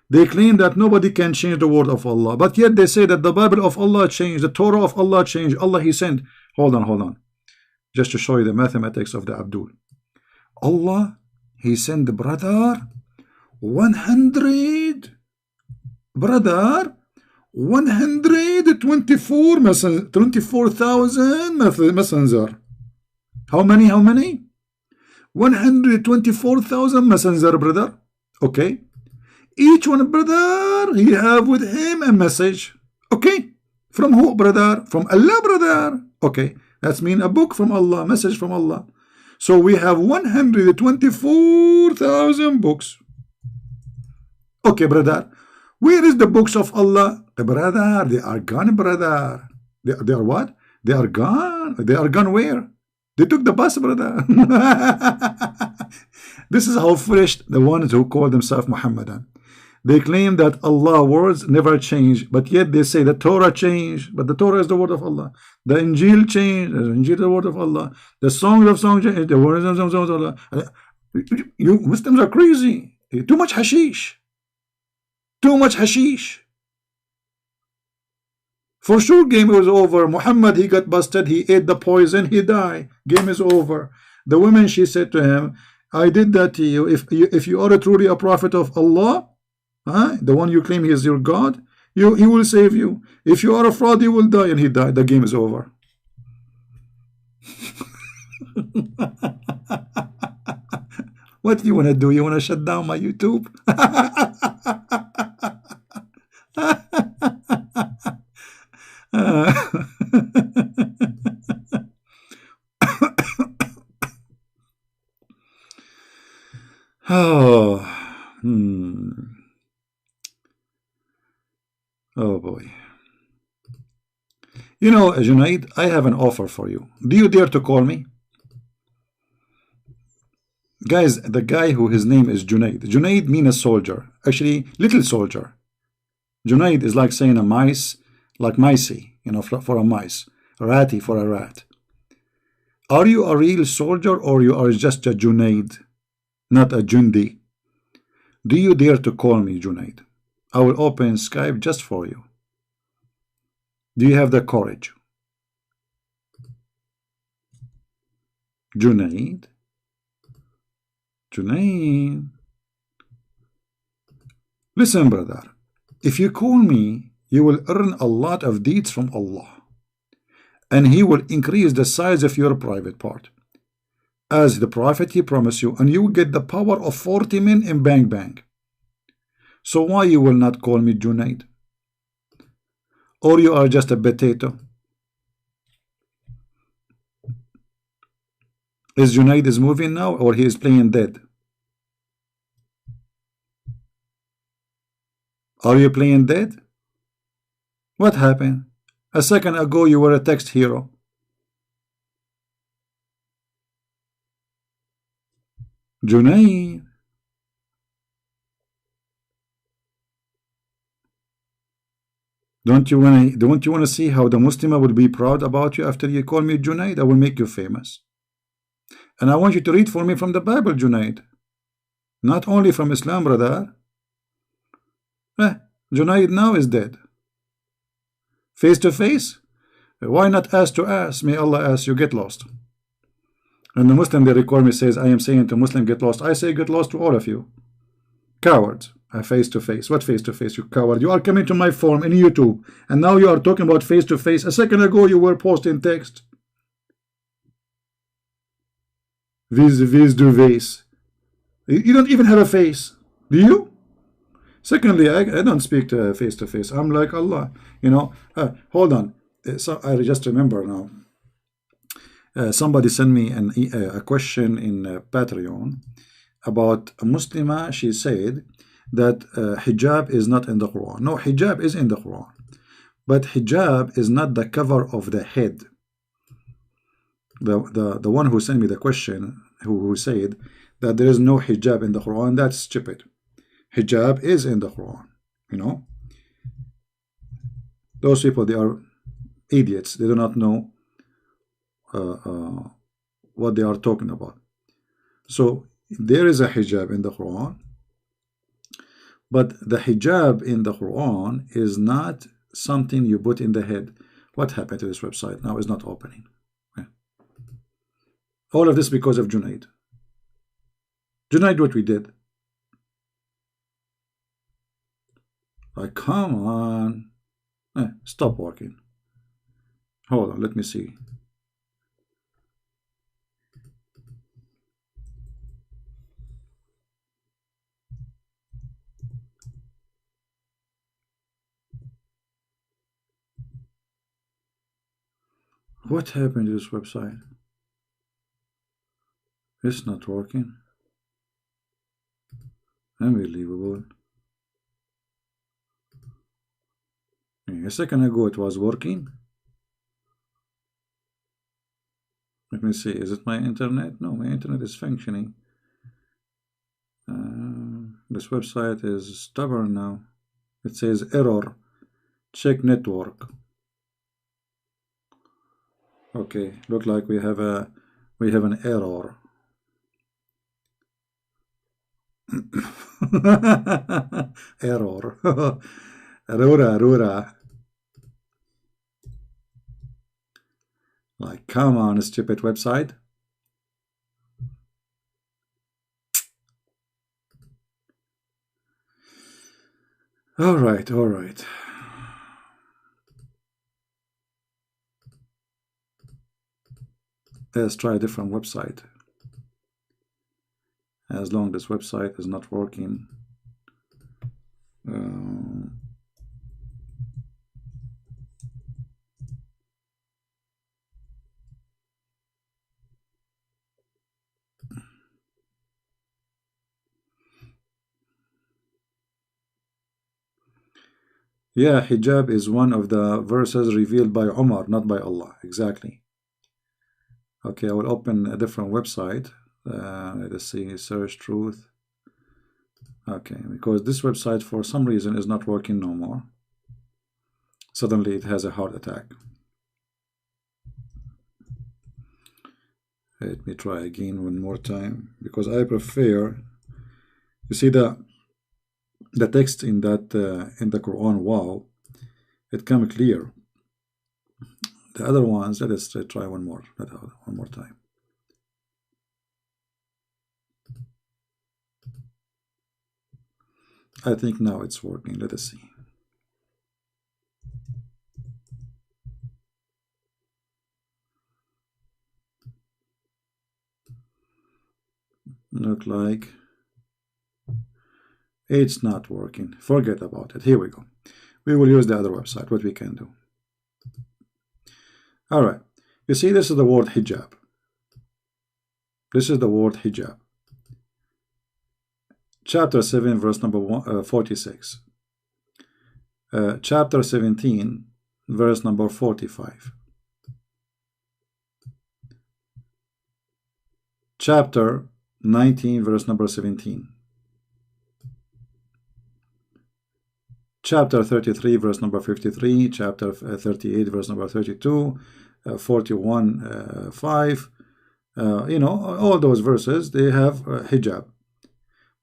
They claim that nobody can change the word of Allah, but yet they say that the Bible of Allah changed, the Torah of Allah changed, Allah he sent. Hold on. Just to show you the mathematics of the Abdul. Allah, he sent the brother 100, brother 124,000 messenger. How many? 124,000 messenger, brother. Okay. Each one, brother, he have with him a message. Okay. From who, brother? From Allah, brother. Okay. That's mean a book from Allah, message from Allah. So we have 124,000 books. Okay, brother. Where is the books of Allah? Brother, they are gone, brother. They are what? They are gone. They are gone where? They took the bus, brother. This is how foolish the ones who call themselves Muhammadan. They claim that Allah words never change, but yet they say the Torah changed, but the Torah is the word of Allah. The Injil changed, the Injil is the word of Allah. The songs of songs changed, the word of Allah. You Muslims are crazy. Too much hashish. Too much hashish. For sure, game was over. Muhammad, he got busted. He ate the poison. He died. Game is over. The woman, she said to him, I did that to you. If you are truly a prophet of Allah, the one you claim he is your God, He will save you. If you are a fraud, you will die. And he died. The game is over. What do you want to do? You want to shut down my YouTube? Oh, oh boy. You know, Junaid, I have an offer for you. Do you dare to call me? Guys, the guy who his name is Junaid. Junaid means a soldier. Actually, little soldier. Junaid is like saying a mice, like micey, you know, for a mice. Ratty for a rat. Are you a real soldier or you are just a Junaid, not a Jundi? Do you dare to call me Junaid? I will open Skype just for you. Do you have the courage? Junaid? Junaid? Listen, brother. If you call me, you will earn a lot of deeds from Allah. And He will increase the size of your private part. As the Prophet He promised you, and you will get the power of 40 men in Bang Bang. So why you will not call me Junaid? Or you are just a potato? Is Junaid is moving now, or he is playing dead? Are you playing dead? What happened? A second ago you were a text hero. Junaid. Don't you want to see how the Muslimah will be proud about you after you call me Junaid? I will make you famous. And I want you to read for me from the Bible, Junaid. Not only from Islam, brother. Junaid now is dead. Face to face? Why not ass to ass? May Allah ask you, get lost. And the Muslim, they record me, says, I am saying to Muslim, get lost. I say, get lost to all of you. Cowards. Face to face. What face to face, you coward? You are coming to my forum in YouTube, and now you are talking about face to face. A second ago you were posting text. Vis du face. You don't even have a face, do you? Secondly, I don't speak to face to face. I'm like Allah, you know. Hold on. So I just remember now. Somebody sent me a question in Patreon about a Muslimah. She said that hijab is not in the Quran. No, hijab is in the Quran, but hijab is not the cover of the head. The one who sent me the question, who said that there is no hijab in the Quran, that's stupid. Hijab is in the Quran, you know. Those people, they are idiots. They do not know what they are talking about. So there is a hijab in the Quran, but the hijab in the Quran is not something you put in the head. What happened to this website now? Is not opening. All of this because of Junaid. Junaid, what we did. Like, come on. Stop working. Hold on, let me see. What happened to this website? It's not working. Unbelievable. A second ago it was working. Let me see, is it my internet? No, my internet is functioning. This website is stubborn now. It says error. Check network. Okay, look like we have an error. Error. Rura. Like, come on, stupid website. All right. Let's try a different website. As long as this website is not working. Yeah, hijab is one of the verses revealed by Umar, not by Allah. Exactly. Okay, I will open a different website. Let's see, search truth. Okay, because this website for some reason is not working no more. Suddenly it has a heart attack. Let me try again one more time, because I prefer, you see the text in that in the Quran, wow, it comes clear. The other ones, let us try one more time. I think now it's working. Let us see. Look like it's not working. Forget about it. Here we go. We will use the other website. What we can do. All right. You see, this is the word hijab. This is the word hijab. Chapter 7, verse number 46. Chapter 17, verse number 45. Chapter 19, verse number 17. Chapter 33, verse number 53. Chapter 38, verse number 32. 41, 5. You know, all those verses, they have hijab.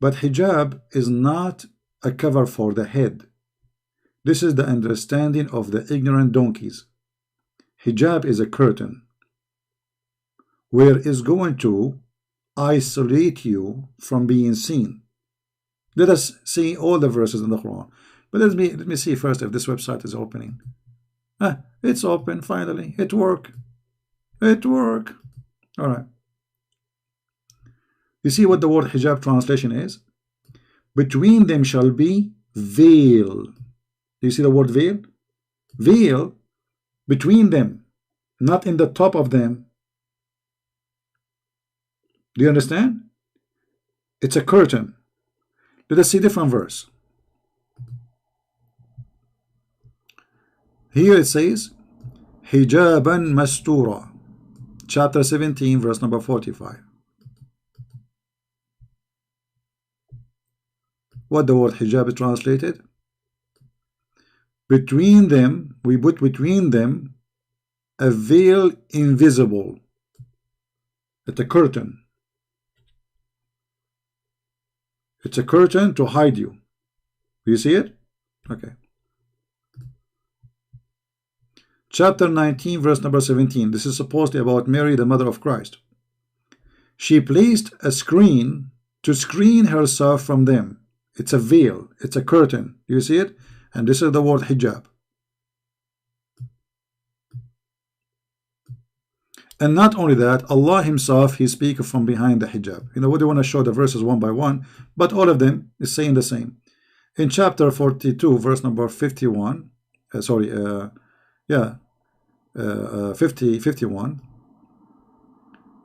But hijab is not a cover for the head. This is the understanding of the ignorant donkeys. Hijab is a curtain where it's going to isolate you from being seen. Let us see all the verses in the Quran. But let me see first if this website is opening. It's open finally. It worked. It worked. All right. You see what the word hijab translation is? Between them shall be veil. Do you see the word veil? Veil between them, not in the top of them. Do you understand? It's a curtain. Let us see different verse. Here it says, hijaban mastura. Chapter 17, verse number 45. What the word hijab is translated? Between them, we put between them a veil invisible. It's a curtain. It's a curtain to hide you. Do you see it? Okay. Chapter 19, verse number 17. This is supposedly about Mary, the mother of Christ. She placed a screen to screen herself from them. It's a veil. It's a curtain. Do you see it? And this is the word hijab. And not only that, Allah himself, he speaks from behind the hijab. You know, we don't want to show the verses one by one, but all of them is saying the same. In chapter 42, verse number 51, 51,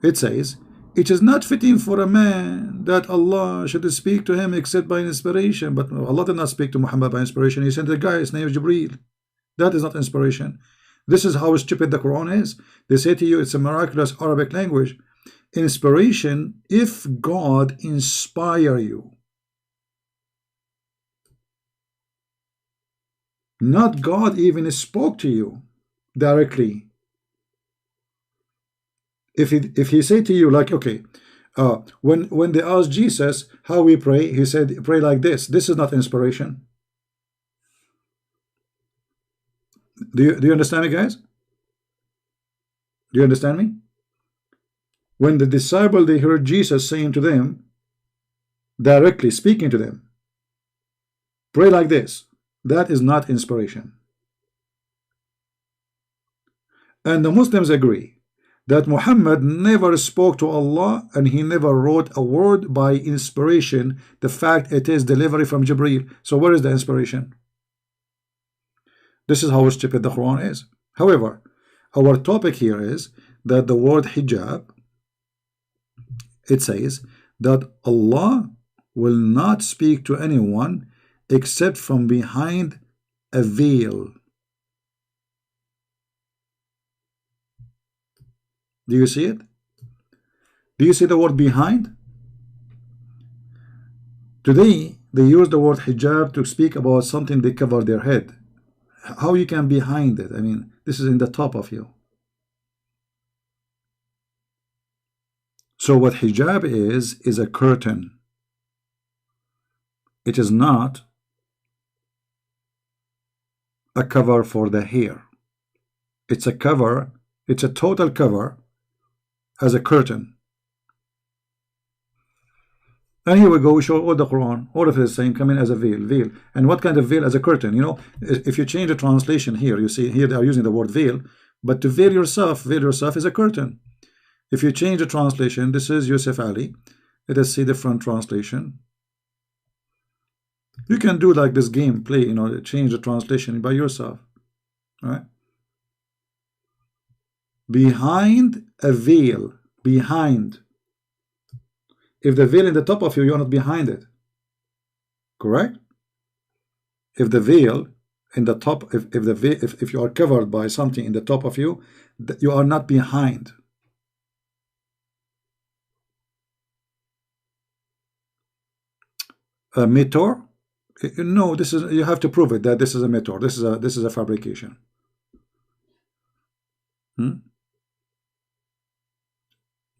it says, it is not fitting for a man that Allah should speak to him except by inspiration. But Allah did not speak to Muhammad by inspiration. He sent a guy, his name is Jibreel. That is not inspiration. This is how stupid the Quran is. They say to you it's a miraculous Arabic language. Inspiration, if God inspire you, not God even spoke to you directly. If he say to you, like, okay, when they asked Jesus how we pray, he said, pray like this. This is not inspiration. Do you understand me, guys? Do you understand me? When the disciple, they heard Jesus saying to them, directly speaking to them, pray like this. That is not inspiration. And the Muslims agree that Muhammad never spoke to Allah and he never wrote a word by inspiration. The fact it is delivery from Jibreel. So where is the inspiration? This is how stupid the Quran is. However, our topic here is that the word hijab, it says that Allah will not speak to anyone except from behind a veil. Do you see it? Do you see the word behind? Today, they use the word hijab to speak about something they cover their head. How you can behind it? I mean, this is in the top of you. So what hijab is a curtain. It is not a cover for the hair. It's a cover, it's a total cover as a curtain. And here we go, we show all the Quran, all of it is saying come in as a veil. And what kind of veil? As a curtain. You know, if you change the translation here, you see here they are using the word veil, but to veil yourself is a curtain. If you change the translation, this is Yusuf Ali. Let us see different translation. You can do like this game, play, you know, change the translation by yourself. All right? Behind a veil, behind. If the veil in the top of you, you're not behind it. Correct? If the veil in the top, if you are covered by something in the top of you, you are not behind. A meteor? No, this is, you have to prove it that this is a meteor. This is a fabrication.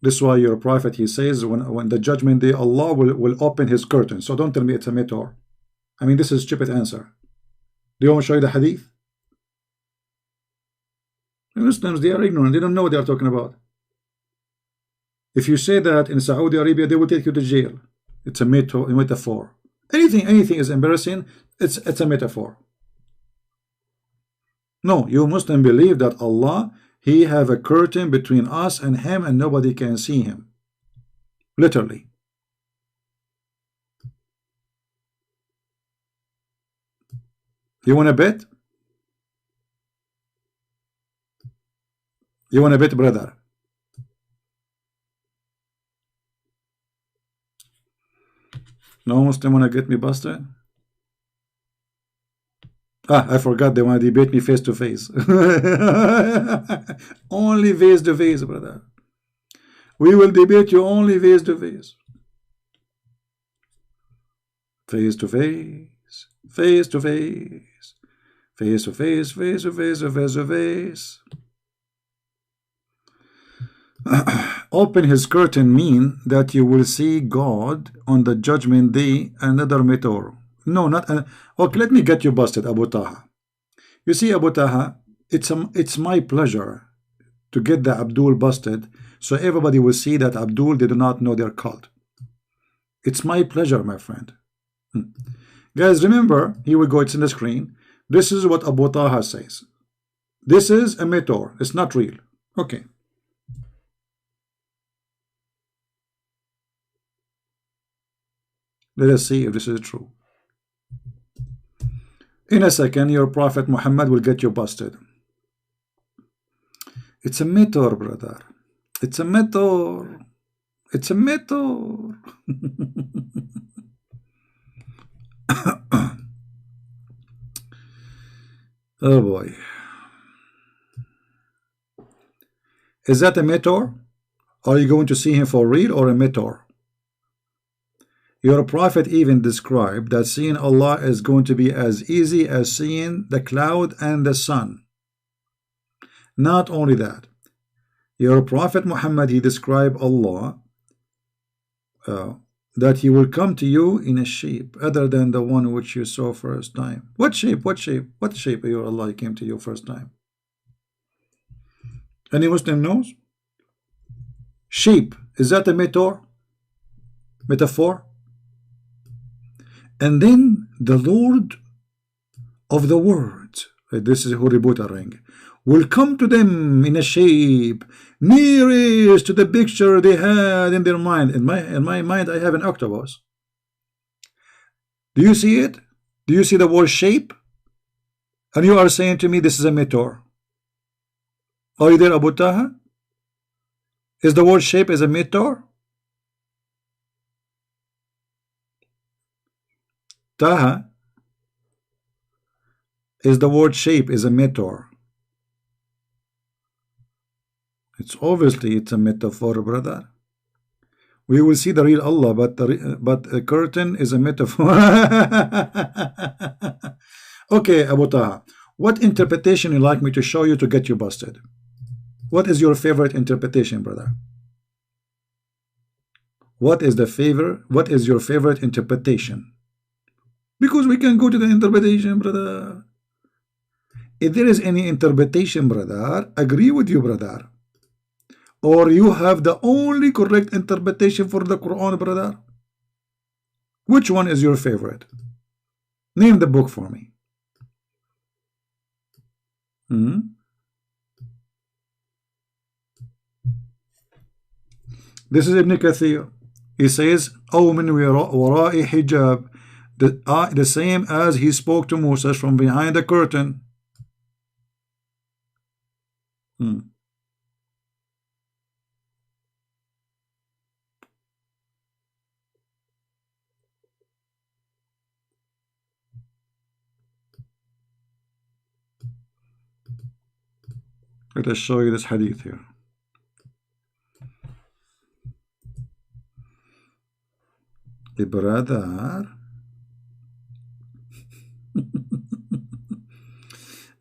This is why your prophet, he says, when the judgment day, Allah will open his curtain. So don't tell me it's a meteor. I mean, this is a stupid answer. Do you want me to show you the hadith? The Muslims, they are ignorant. They don't know what they are talking about. If you say that in Saudi Arabia, they will take you to jail. It's a metaphor. Anything is embarrassing, it's a metaphor. No, you Muslim believe that Allah, he have a curtain between us and him and nobody can see him. Literally. You want to bet? You want to bet, brother? No Muslim want to get me busted? I forgot they want to debate me face to face. Only face to face, brother. We will debate you only face to face. Face to face. Face to face. Face to face. Face to face. Face to face. Open his curtain mean that you will see God on the judgment day, another meteor. No, not okay, let me get you busted, Abu Taha. You see, Abu Taha, it's my pleasure to get the Abdul busted so everybody will see that Abdul, they do not know their cult. It's my pleasure, my friend. Guys, remember, here we go, it's in the screen. This is what Abu Taha says. This is a meteor, it's not real. Okay. Let us see if this is true. In a second, your Prophet Muhammad will get you busted. It's a meteor, brother. It's a meteor. It's a meteor. Oh boy. Is that a meteor? Are you going to see him for real or a meteor? Your prophet even described that seeing Allah is going to be as easy as seeing the cloud and the sun. Not only that, your prophet Muhammad, he described Allah that he will come to you in a shape other than the one which you saw first time. What shape? What shape? What shape your Allah came to you first time? Any Muslim knows? Shape, is that a meteor? Metaphor? And then the Lord of the words, this is Huributa ring, will come to them in a shape nearest to the picture they had in their mind. In my mind, I have an octopus. Do you see it? Do you see the word shape? And you are saying to me this is a meteor. Are you there, Abu Taha? Is the word shape as a meteor? Taha, is the word shape is a meteor? It's obviously it's a metaphor, brother. We will see the real Allah, but a curtain is a metaphor. Okay, Abu Taha, what interpretation you like me to show you to get you busted? What is your favorite interpretation, brother? What is your favorite interpretation? Because we can go to the interpretation, brother. If there is any interpretation, brother, agree with you, brother. Or you have the only correct interpretation for the Quran, brother. Which one is your favorite? Name the book for me. This is Ibn Kathir. He says, أو من وراء حجاب, the same as he spoke to Moses from behind the curtain. Let us show you this hadith here. Brother,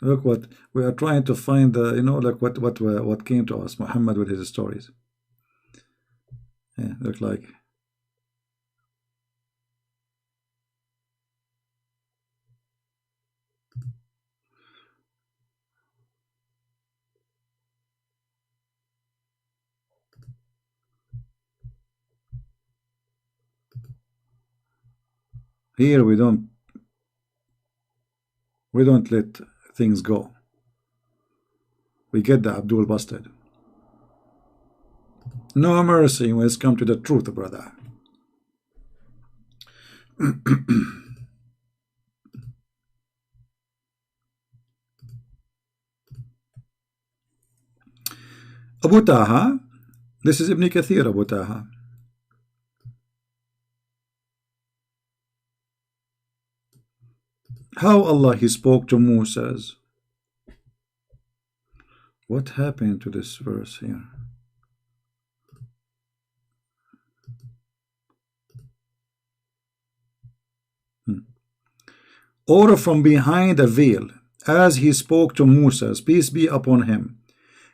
look what we are trying to find. Like what came to us, Muhammad with his stories. Yeah, look like. Here we don't let things go. We get the Abdul busted. No mercy when it's come to the truth, brother. Abu Taha, this is Ibn Kathir, Abu Taha. How Allah he spoke to Moses. What happened to this verse here? Or from behind a veil, as he spoke to Moses, peace be upon him.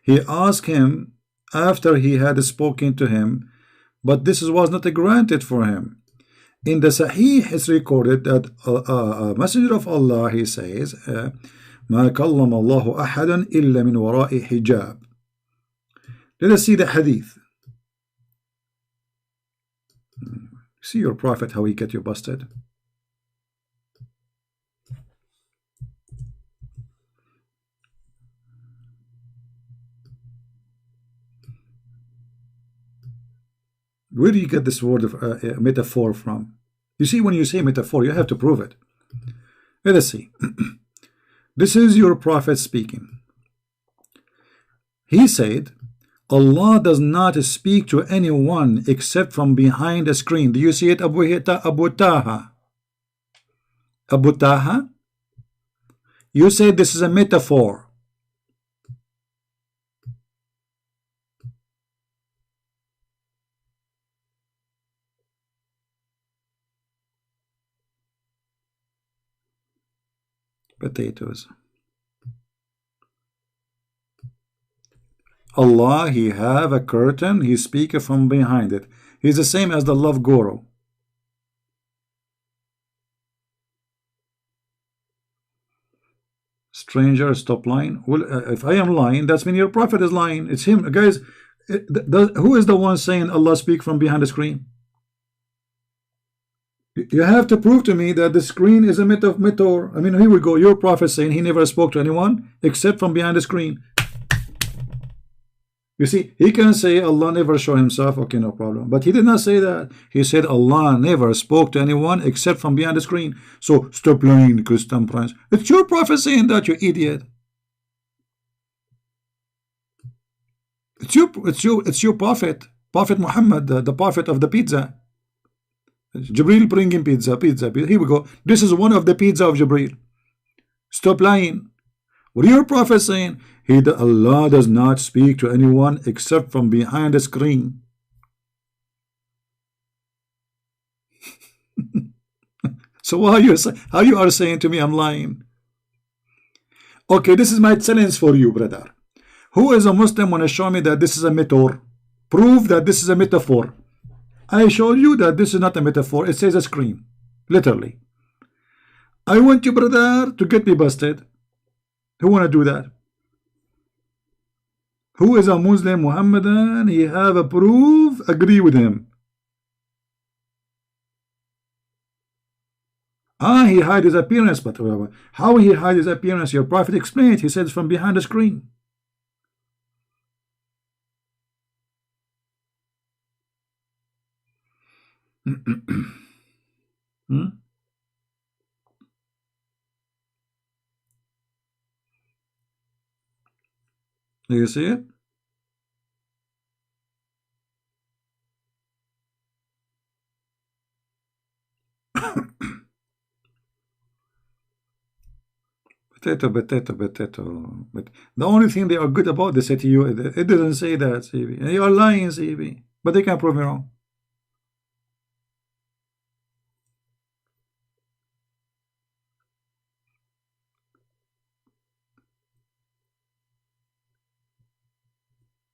He asked him after he had spoken to him, but this was not granted for him. In the Sahih is recorded that a messenger of Allah, he says, ما كلم الله أحدا إلا من وراء حجاب. Let us see the hadith. See your prophet, how he get you busted. Where do you get this word of metaphor from? You see, when you say metaphor, you have to prove it. Let us see. This is your prophet speaking. He said, Allah does not speak to anyone except from behind a screen. Do you see it, Abu Taha? Abu Taha? You said this is a metaphor. Potatoes. Allah, he have a curtain, he speak from behind it. He's the same as the love guru. Stranger, stop lying. Well, if I am lying, that's mean your prophet is lying. It's him. Guys, who is the one saying Allah speak from behind the screen? You have to prove to me that the screen is a myth of mythor. I mean, here we go. Your prophet saying he never spoke to anyone except from behind the screen. You see, he can say Allah never show himself. Okay, no problem. But he did not say that. He said Allah never spoke to anyone except from behind the screen. So stop lying, Christian Prince. It's your prophet saying that, you idiot. It's your prophet. Prophet Muhammad, the prophet of the pizza. Jibril bringing pizza. Here we go. This is one of the pizza of Jibril. Stop lying. What are your prophet saying? Allah does not speak to anyone except from behind the screen. So how you are saying to me I'm lying? Okay, this is my challenge for you, brother. Who is a Muslim want to show me that this is a metaphor? Prove that this is a metaphor. I showed you that this is not a metaphor. It says a screen. Literally. I want you, brother, to get me busted. Who want to do that? Who is a Muslim Muhammadan? He have a proof. Agree with him. He hide his appearance. But how he hide his appearance? Your prophet explained. He says from behind the screen. Do you see it? Potato. But the only thing they are good about, they say to you, it doesn't say that, CB. And you are lying, CB. But they can't prove me wrong.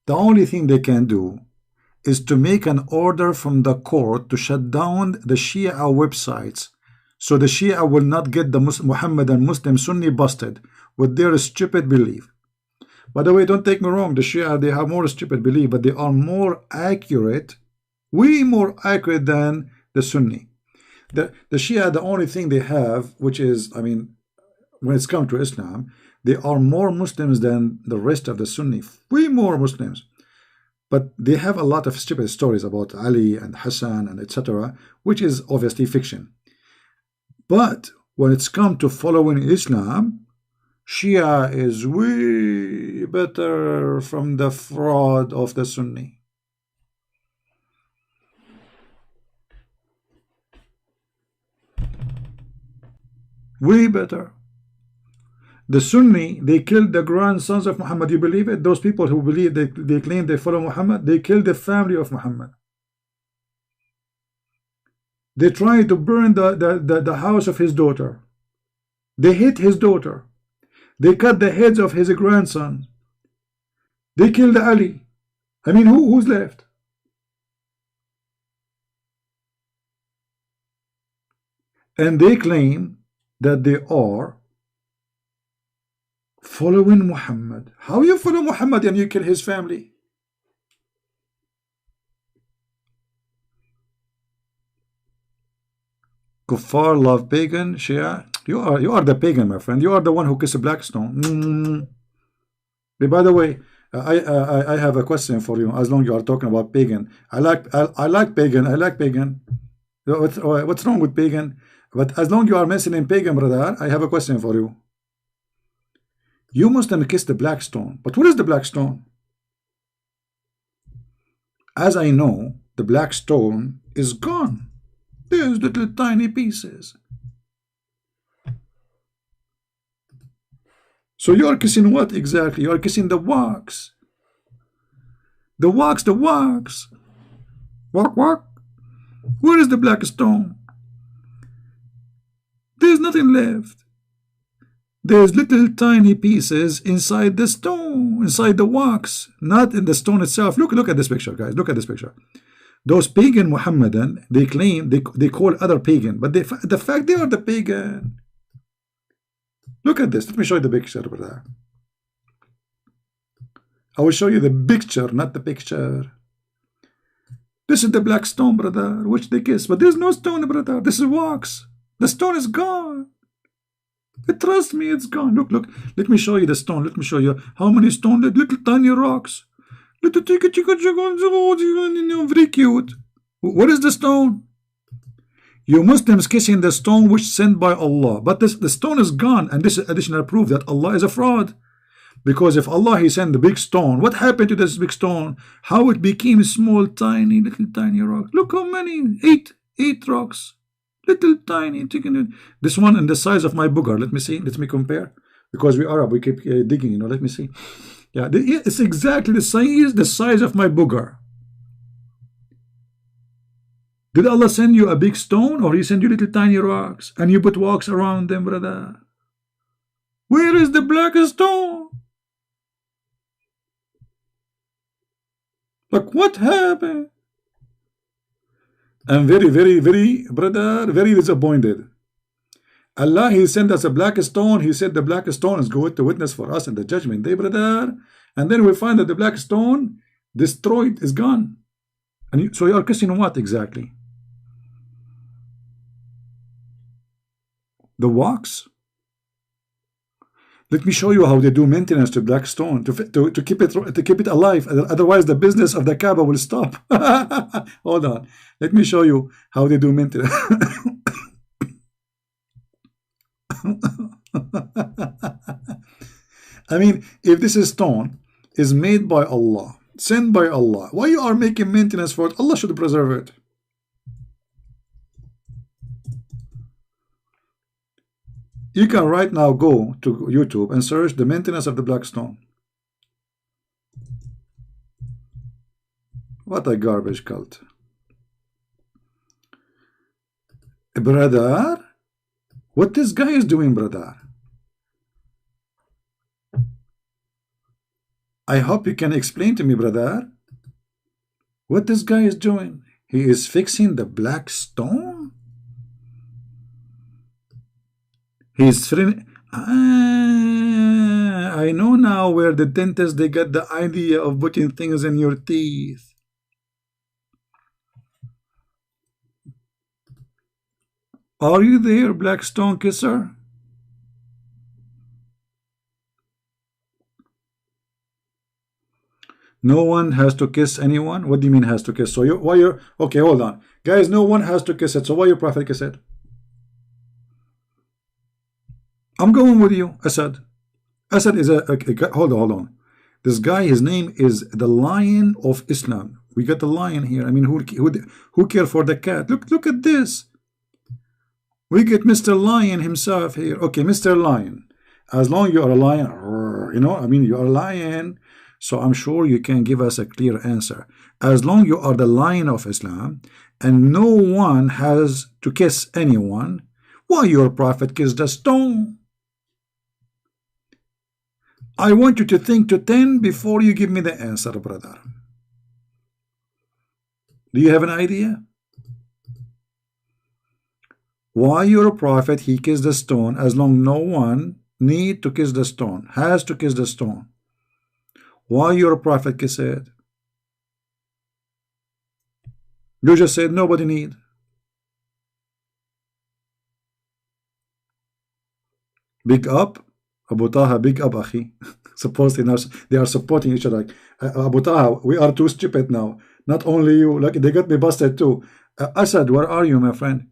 The only thing they can do is to make an order from the court to shut down the Shia websites, so the Shia will not get the Muhammadan Muslim Sunni busted with their stupid belief. By the way, don't take me wrong, the Shia, they have more stupid belief, but they are more accurate, way more accurate than the Sunni. The Shia, the only thing they have, which is, I mean, when it's come to Islam, they are more Muslims than the rest of the Sunni, way more Muslims. But they have a lot of stupid stories about Ali and Hassan and etc., which is obviously fiction. But when it's come to following Islam, Shia is way better from the fraud of the Sunni. Way better. The Sunni, they killed the grandsons of Muhammad. You believe it? Those people who believe, they claim they follow Muhammad, they killed the family of Muhammad. They tried to burn the house of his daughter. They hit his daughter. They cut the heads of his grandson. They killed Ali. I mean, who's left? And they claim that they are following Muhammad. How you follow Muhammad and you kill his family? Kuffar love pagan, Shia. You are the pagan, my friend. You are the one who kissed a black stone. By the way, I have a question for you. As long as you are talking about pagan, I like pagan. I like pagan. What's wrong with pagan? But as long as you are mentioning pagan, brother, I have a question for you. You must have kissed the black stone. But what is the black stone? As I know, the black stone is gone. There's little tiny pieces. So you are kissing what exactly? You are kissing the wax. The wax. Walk. Where is the black stone? There's nothing left. There's little tiny pieces inside the stone, inside the wax, not in the stone itself. Look at this picture, guys. Look at this picture. Those pagan Muhammadan, they claim, they call other pagan, but the fact they are the pagan. Look at this. Let me show you the picture, brother. I will show you the picture, not the picture. This is the black stone, brother, which they kiss. But there's no stone, brother. This is wax. The stone is gone. Trust me, it's gone. Look, look. Let me show you the stone. Let me show you how many stones. Little tiny rocks. Little very cute. What is the stone? You Muslims kissing the stone which sent by Allah. But the stone is gone. And this is additional proof that Allah is a fraud. Because if Allah, He sent the big stone, what happened to this big stone? How it became small, tiny, little tiny rock. Look how many. Eight rocks. Little tiny. This one in the size of my booger. Let me see. Let me compare. Because we Arab, we keep digging, you know. Let me see. Yeah, it's exactly the size of my booger. Did Allah send you a big stone, or He send you little tiny rocks and you put wax around them, brother? Where is the black stone? Like, what happened? I'm very, very, very, brother, very disappointed. Allah, He sent us a black stone. He said the black stone is going to witness for us in the judgment day, brother. And then we find that the black stone destroyed, is gone. And so you are kissing what exactly? The wax? Let me show you how they do maintenance to black stone to keep it alive. Otherwise, the business of the Kaaba will stop. Hold on. Let me show you how they do maintenance. I mean, if this stone is made by Allah, sent by Allah, why you are making maintenance for it? Allah should preserve it. You can right now go to YouTube and search the maintenance of the black stone. What a garbage cult. Brother, what this guy is doing, brother? I hope you can explain to me, brother, what this guy is doing. He is fixing the black stone. He's I know now where the dentist they got the idea of putting things in your teeth. Are you there, black stone kisser? No one has to kiss anyone? What do you mean has to kiss? So you're okay, hold on. Guys, no one has to kiss it. So why your prophet kiss it? I'm going with you, Asad. Asad is hold on. This guy, his name is the Lion of Islam. We got the lion here. I mean, who care for the cat? Look at this. We get Mr. Lion himself here. Okay, Mr. Lion. As long as you are a lion, you know, I mean, you are a lion. So I'm sure you can give us a clear answer. As long as you are the Lion of Islam and no one has to kiss anyone, why your prophet kissed the stone? I want you to think to 10 before you give me the answer, brother. Do you have an idea? Why your prophet, he kissed the stone as long no one need to kiss the stone, has to kiss the stone. Why your prophet kiss it? You just said nobody need. Big up. Abu Taha, big up, Akhi. Supposedly they are supporting each other. Abu Taha, we are too stupid now. Not only you, like they got me busted too. Asad, where are you, my friend?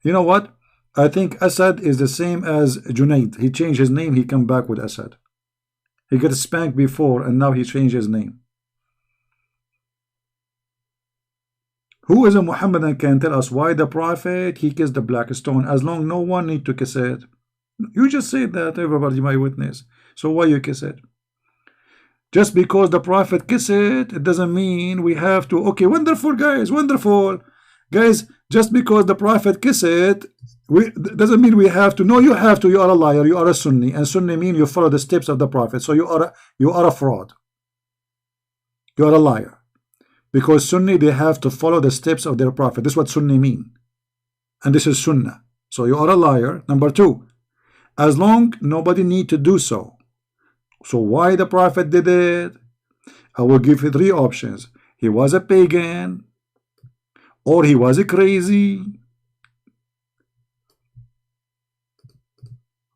You know what? I think Asad is the same as Junaid. He changed his name. He come back with Asad. He got spanked before, and now he changed his name. Who is a Muhammadan can tell us why the prophet he kissed the black stone as long no one need to kiss it? You just said that everybody might witness. So why you kiss it? Just because the prophet kiss it, it doesn't mean we have to. Okay, wonderful, guys, wonderful. Guys, just because the prophet kiss it, doesn't mean we have to. No, you have to. You are a liar. You are a Sunni. And Sunni mean you follow the steps of the prophet. So you are a fraud. You are a liar. Because Sunni, they have to follow the steps of their prophet. This is what Sunni mean. And this is Sunnah. So you are a liar. Number two, as long nobody need to do so. So why the prophet did it? I will give you three options. He was a pagan. or he was crazy,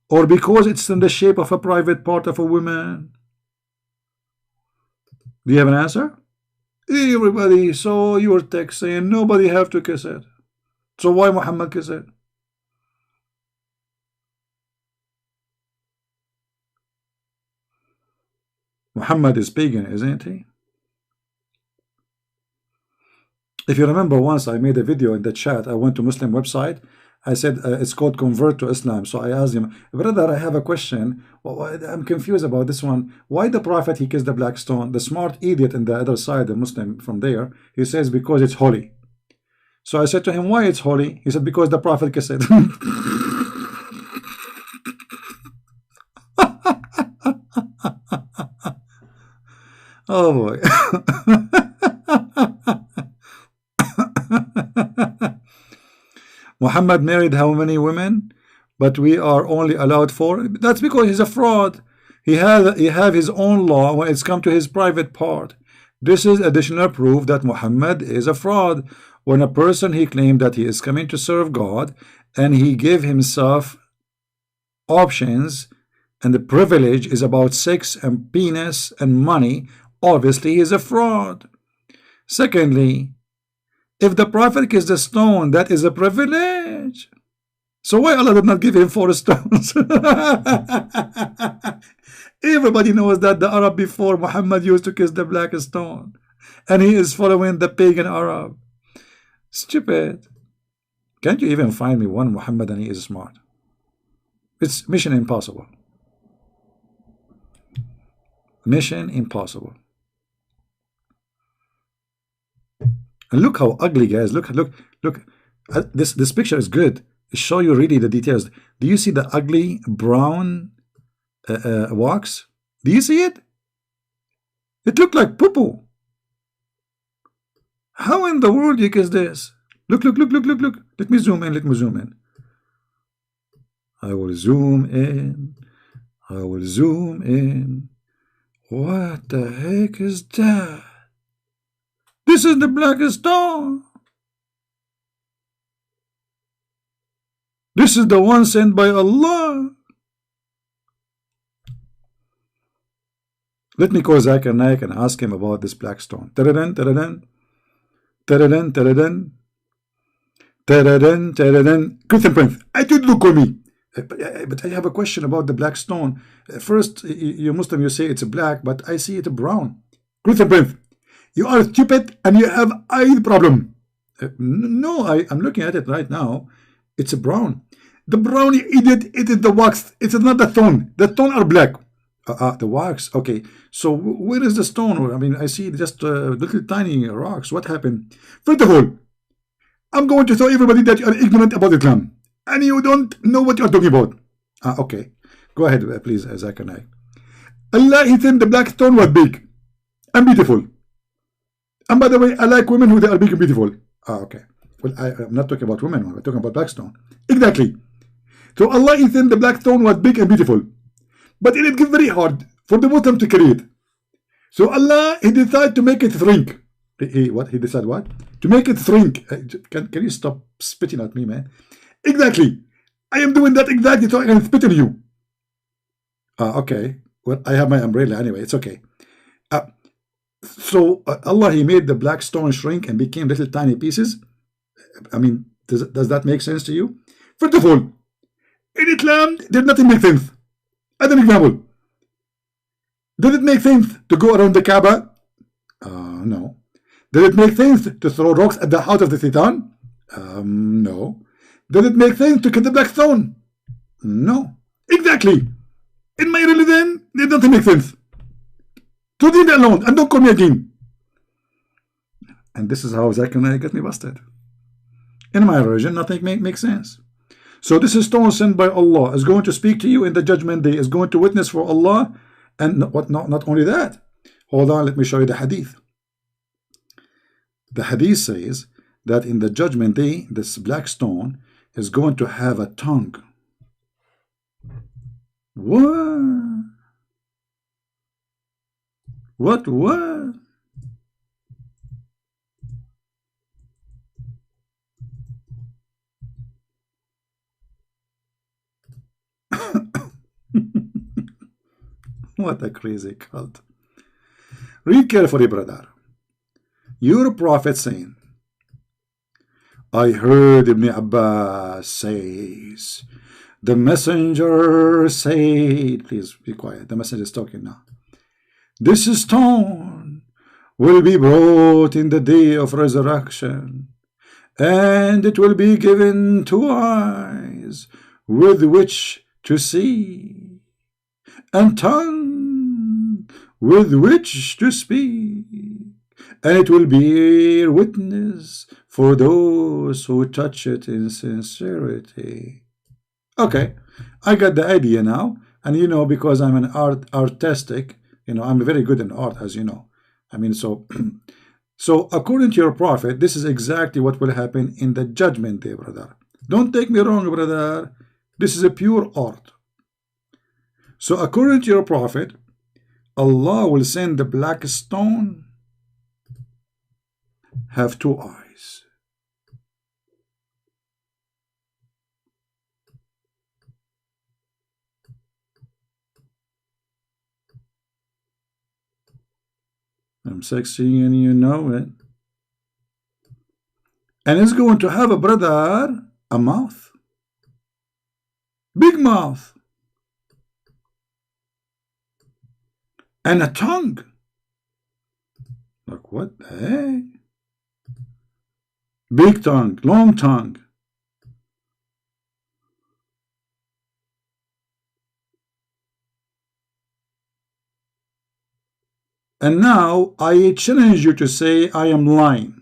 or because it's in the shape of a private part of a woman? Do you have an answer? Everybody saw your text saying nobody have to kiss it. So why Muhammad kiss it? Muhammad is pagan, isn't he? If you remember, once I made a video in the chat, I went to Muslim website. I said it's called Convert to Islam. So I asked him, brother, I have a question. Well, I'm confused about this one. Why the Prophet he kissed the black stone? The smart idiot in the other side, the Muslim from there, he says because it's holy. So I said to him, why it's holy? He said because the Prophet kissed it. Oh boy. Muhammad married how many women? But we are only allowed 4. That's because he's a fraud. He have his own law when it's come to his private part. This is additional proof that Muhammad is a fraud. When a person he claimed that he is coming to serve God, and he gave himself options, and the privilege is about sex and penis and money, obviously he is a fraud. Secondly, if the Prophet kissed the stone, that is a privilege. So why Allah did not give him 4 stones? Everybody knows that the Arab before Muhammad used to kiss the black stone, and he is following the pagan Arab. Stupid. Can't you even find me one Muhammad and he is smart? It's mission impossible. Mission impossible. And look how ugly, guys. Look. This picture is good. It shows you really the details. Do you see the ugly brown wax? Do you see it? It looked like poo-poo. How in the world you kiss this? Look. Let me zoom in. I will zoom in. What the heck is that? This is the black stone. This is the one sent by Allah. Let me call Zakir Naik and ask him about this black stone. Taradan. Christian Prince, I did look on me. But I have a question about the black stone. First, you Muslim, you say it's black, but I see it brown. Christian Prince, you are stupid and you have eye problem. No, I'm looking at it right now. It's brown. The brown idiot, it is the wax. It's not the stone. The stone are black. The wax. Okay. So where is the stone? I mean, I see just little tiny rocks. What happened? First of all, I'm going to tell everybody that you are ignorant about Islam and you don't know what you are talking about. Okay. Go ahead, please, Zakir Naik. Allah, he said the black stone was big and beautiful. And by the way, I like women who they are big and beautiful. Okay. Well, I'm not talking about women. I'm talking about black stone. Exactly. So Allah, he said the black stone was big and beautiful. But it is very hard for the Muslim to carry it. So Allah, he decided to make it shrink. What? He decided what? To make it shrink. Can you stop spitting at me, man? Exactly. I am doing that exactly so I can spit on you. Okay. Well, I have my umbrella anyway. It's okay. So Allah, he made the black stone shrink and became little tiny pieces. I mean, does that make sense to you? First of all, in Islam, there's nothing makes sense. As an example, does it make sense to go around the Kaaba? No. Does it make sense to throw rocks at the house of the Satan? No. Does it make sense to cut the black stone? No. Exactly. In my religion, it doesn't make sense. So leave me alone and don't call me again. And this is how Zakir Naik got me busted. In my religion, nothing makes sense. So this is stone sent by Allah, is going to speak to you in the judgment day, is going to witness for Allah, and not only that. Hold on, let me show you the hadith. The hadith says that in the judgment day, this black stone is going to have a tongue. What? What? What a crazy cult. Read carefully, brother. Your prophet saying, I heard Ibn Abbas says, the messenger said, please be quiet, the messenger is talking now. This stone will be brought in the day of resurrection, and it will be given 2 eyes with which to see, and tongue with which to speak, and it will bear witness for those who touch it in sincerity. Okay, I got the idea now, and you know, because I'm an artistic, you know, I'm very good in art, as you know. I mean, so according to your prophet, this is exactly what will happen in the judgment day, brother. Don't take me wrong, brother. This is a pure art. So according to your prophet, Allah will send the black stone, have 2 eyes. I'm sexy and you know it. And it's going to have a brother, a mouth. Big mouth. And a tongue. Like what the heck? Big tongue, long tongue. And now I challenge you to say I am lying.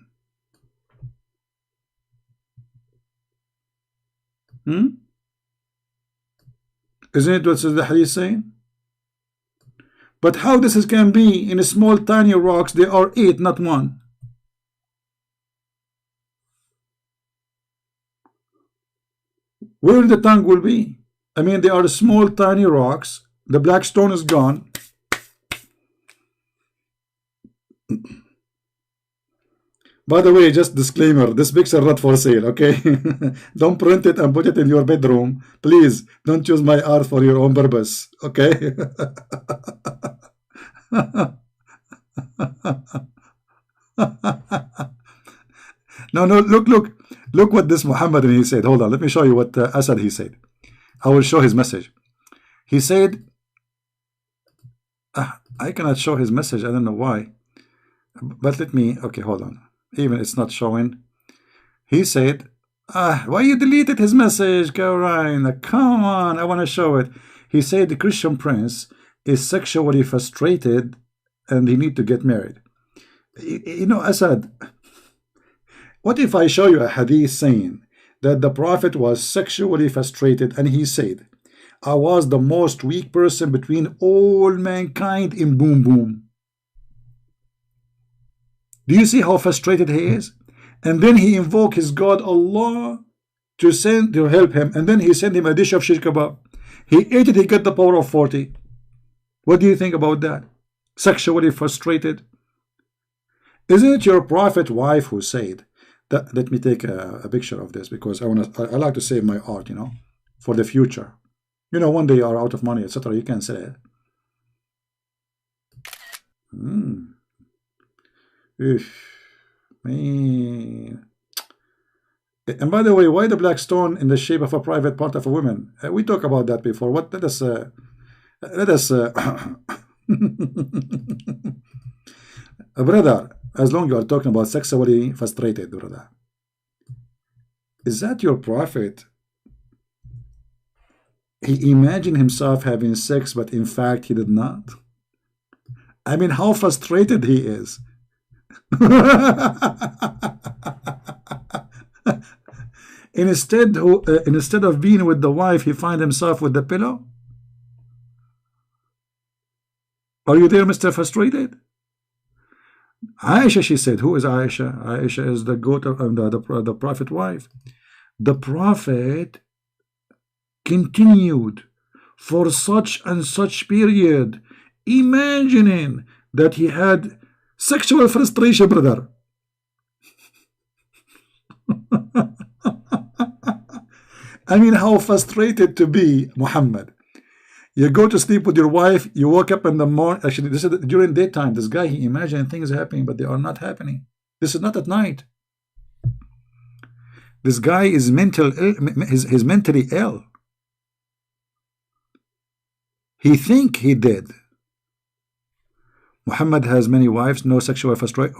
Isn't it what the hadith saying? But how this can be in small tiny rocks? There are 8, not 1. Where the tongue will be? I mean, they are small tiny rocks. The black stone is gone. By the way, just disclaimer, this picture not for sale, okay? Don't print it and put it in your bedroom. Please, don't use my art for your own purpose, okay? No, look what this Muhammad he said. Hold on, let me show you what Asad he said. I will show his message. He said, I cannot show his message, I don't know why. But let me, okay, hold on. Even it's not showing. He said, why you deleted his message, Caroline? Come on, I want to show it. He said the Christian prince is sexually frustrated and he need to get married. You know, Asad, what if I show you a hadith saying that the prophet was sexually frustrated and he said, I was the most weak person between all mankind in boom boom. Do you see how frustrated he is? And then he invoked his God Allah to help him, and then he sent him a dish of shish kebab. He ate it, he got the power of 40. What do you think about that? Sexually frustrated. Isn't it your prophet wife who said that? Let me take a picture of this because I like to save my art, you know, for the future. You know, one day you are out of money, etc. You can sell it. Man. And by the way, why the black stone in the shape of a private part of a woman? We talked about that before. What? Let us brother, as long as you are talking about sexually frustrated, brother, is that your prophet? He imagined himself having sex, but in fact he did not. I mean, how frustrated he is. Instead of being with the wife, he finds himself with the pillow. Are you there, Mr. Frustrated? Aisha, she said. Who is Aisha? Aisha is the goat of the prophet wife. The prophet continued for such and such period, imagining that he had sexual frustration, brother. I mean, how frustrated to be, Muhammad. You go to sleep with your wife, you woke up in the morning. Actually, this is during daytime. This guy, he imagined things happening, but they are not happening. This is not at night. This guy is he's mentally ill. He think he did. Muhammad has many wives, no sexual frustration.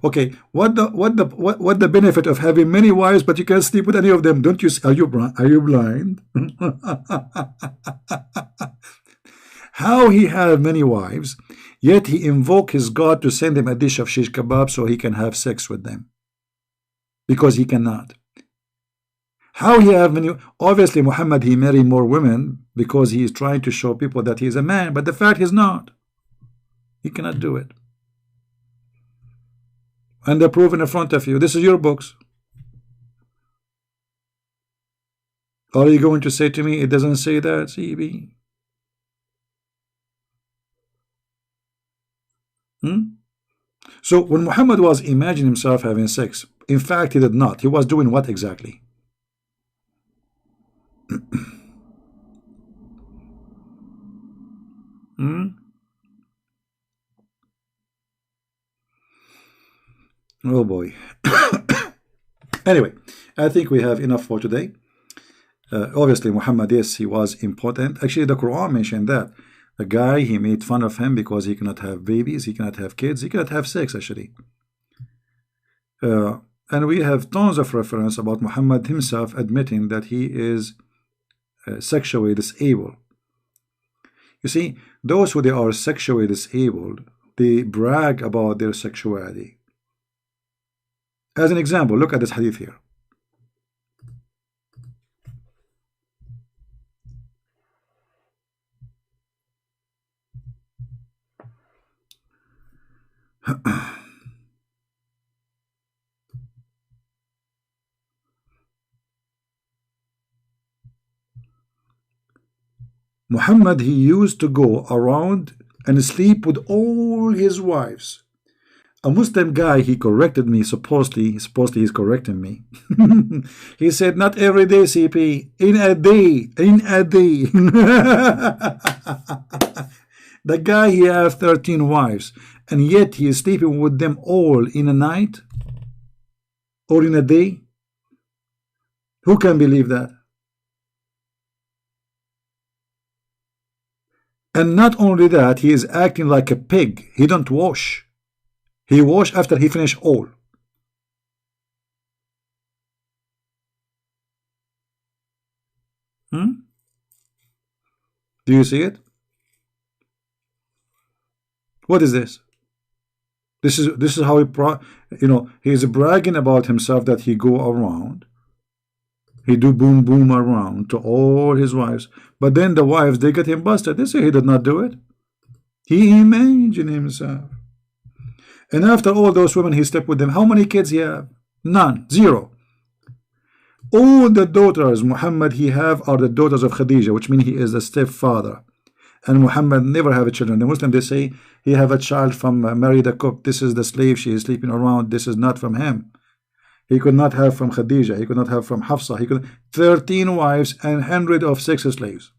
Okay, what the benefit of having many wives, but you can't sleep with any of them? Don't you? Are you blind? How he have many wives, yet he invoke his God to send him a dish of shish kebab so he can have sex with them, because he cannot. How he have many? Obviously, Muhammad, he marry more women because he is trying to show people that he is a man, but the fact is not. He cannot do it. And they're proven in front of you. This is your books. Are you going to say to me, it doesn't say that, CB? So when Muhammad was imagining himself having sex, in fact, he did not. He was doing what exactly? Oh boy. Anyway, I think we have enough for today. Obviously, Muhammad, yes, he was important. Actually, the Quran mentioned that. The guy, he made fun of him because he cannot have babies, he cannot have kids, he cannot have sex, actually. And we have tons of reference about Muhammad himself admitting that he is sexually disabled. You see, those who they are sexually disabled, they brag about their sexuality. As an example, look at this hadith here. Muhammad, he used to go around and sleep with all his wives. A Muslim guy, he corrected me, supposedly he's correcting me. He said, not every day, CP, in a day. The guy, he has 13 wives, and yet he is sleeping with them all in a night or in a day. Who can believe that? And not only that, he is acting like a pig. He don't wash. He wash after he finish all. Do you see it? What is this? This is how he is bragging about himself that he go around. He do boom boom around to all his wives. But then the wives, they get him busted. They say he did not do it. He imagined himself. And after all those women he slept with them, how many kids he have? None. Zero. All the daughters Muhammad he have are the daughters of Khadija, which means he is the stepfather. And Muhammad never have a children. The Muslim, they say he have a child from Mary the cook. This is the slave she is sleeping around. This is not from him. He could not have from Khadija. He could not have from Hafsa. He could 13 wives and 100 of sex slaves.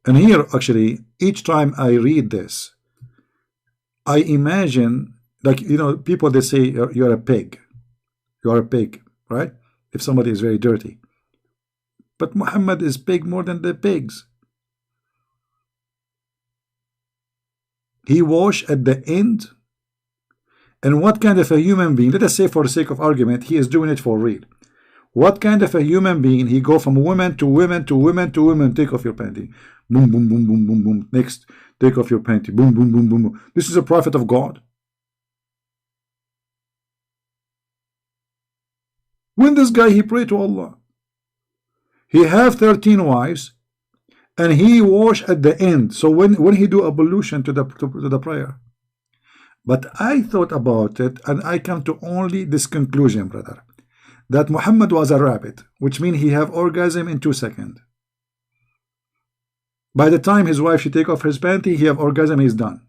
And here, actually, each time I read this, I imagine, like, people, they say you're a pig. You're a pig, right? If somebody is very dirty. But Muhammad is pig more than the pigs. He wash at the end. And what kind of a human being, let us say for the sake of argument, he is doing it for real. What kind of a human being, he go from women to women to women to women, take off your panty. Boom, boom, boom, boom, boom, boom. Next, take off your panty. Boom, boom, boom, boom, boom. This is a prophet of God. When this guy, he pray to Allah. He have 13 wives. And he wash at the end. So when he do ablution to the prayer. But I thought about it, and I come to only this conclusion, brother, that Muhammad was a rabbit, which means he have orgasm in 2 seconds. By the time his wife, she take off his panty, he have orgasm, he's done.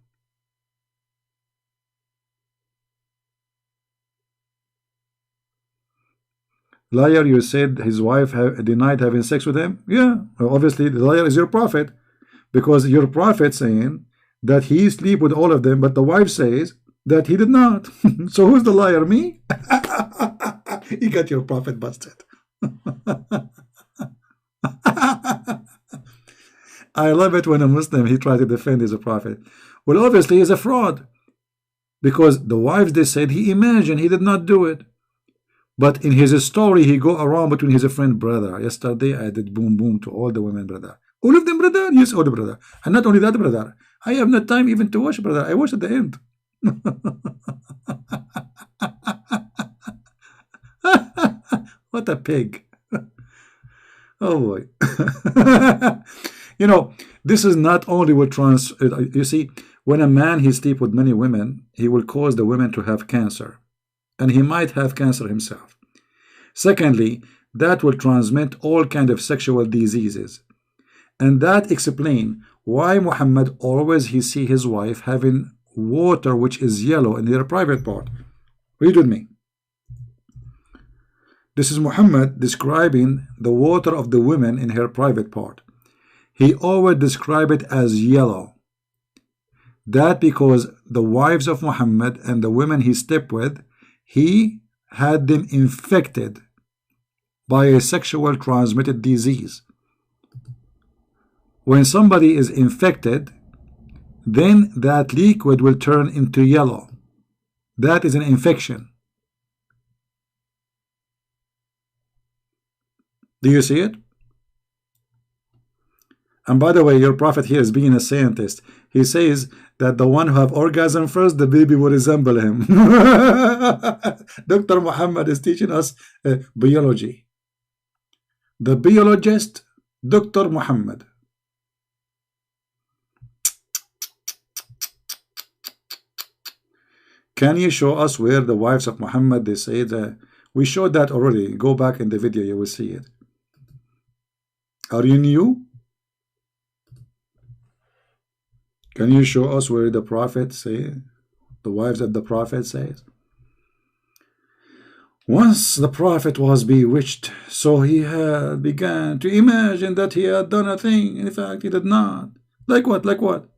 Liar, you said his wife denied having sex with him? Yeah, well, obviously the liar is your prophet, because your prophet saying that he sleep with all of them, but the wife says that he did not. So who's the liar? Me? You got your prophet busted. I love it when a Muslim he tries to defend his prophet. Well, obviously he's a fraud, because the wives they said he imagined he did not do it. But in his story, he go around between his friend, brother. Yesterday, I did boom boom to all the women, brother. All of them, brother? Yes, all the brother. And not only that, brother. I have no time even to watch, brother. I watch at the end. What a pig. Oh, boy. You know, this is not only what you see, when a man he sleep with many women, he will cause the women to have cancer. And he might have cancer himself. Secondly, that will transmit all kind of sexual diseases. And that explain why Muhammad always he see his wife having water which is yellow in her private part. Read with me. This is Muhammad describing the water of the women in her private part. He always describe it as yellow. That because the wives of Muhammad and the women he slept with, he had them infected by a sexual transmitted disease. When somebody is infected, then that liquid will turn into yellow. That is an infection. Do you see it? And by the way, your prophet here is being a scientist. He says that the one who have orgasm first, the baby will resemble him. Dr. Muhammad is teaching us biology. The biologist, Dr. Muhammad. Can you show us where the wives of Muhammad, they say that we showed that already. Go back in the video, you will see it. Are you new? Can you show us where the prophet say, the wives of the prophet says? Once the prophet was bewitched, so he had began to imagine that he had done a thing. In fact, he did not. Like what? Like what?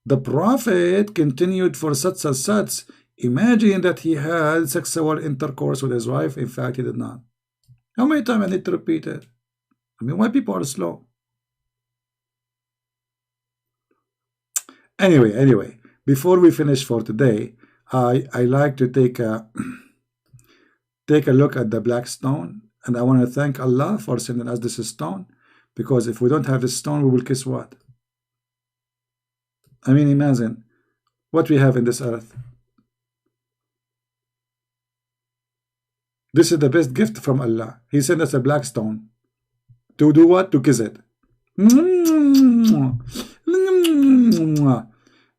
The prophet continued for such and such, imagining that he had sexual intercourse with his wife. In fact, he did not. How many times I need to repeat it? I mean, why people are slow? Anyway, before we finish for today, I like to take a look at the black stone, and I want to thank Allah for sending us this stone, because if we don't have this stone, we will kiss what? I mean, imagine what we have in this earth. This is the best gift from Allah. He sent us a black stone. To do what? To kiss it.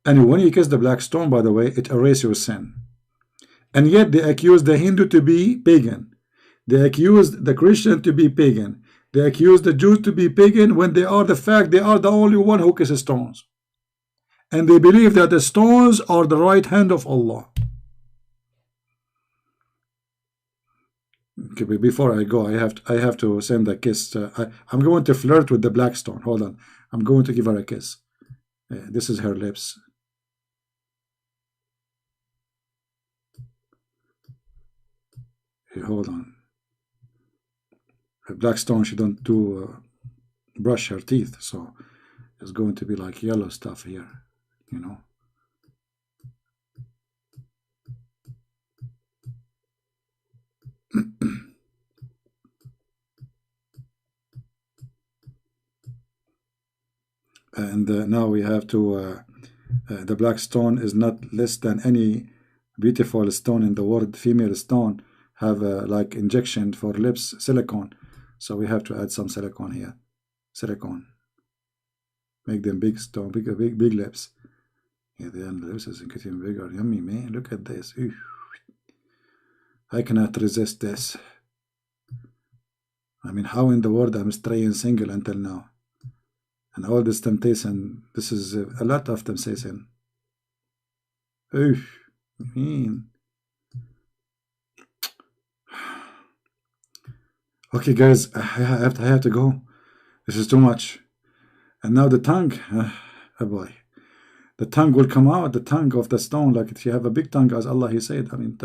And when you kiss the black stone, by the way, it erases your sin. And yet they accuse the Hindu to be pagan. They accuse the Christian to be pagan. They accuse the Jews to be pagan when they are the only one who kisses stones. And they believe that the stones are the right hand of Allah. Okay, but before I go, I have to send a kiss. I'm going to flirt with the black stone. Hold on. I'm going to give her a kiss. This is her lips. Hey, hold on. The black stone, she don't brush her teeth, so it's going to be like yellow stuff here, you know. And now we have to the black stone is not less than any beautiful stone in the world. Female stone have like injection for lips, silicone, so we have to add some silicone here. Silicone, make them big stone, big lips. Yeah, the lips is getting bigger. Yummy, man, look at this. Ooh. I cannot resist this. I mean, how in the world I'm staying single until now? And all this temptation, this is a lot of temptation. Oof, mean. Okay, guys, I have to go. This is too much. And now the tongue, oh boy, the tongue will come out, the tongue of the stone, like if you have a big tongue, as Allah He said. I mean,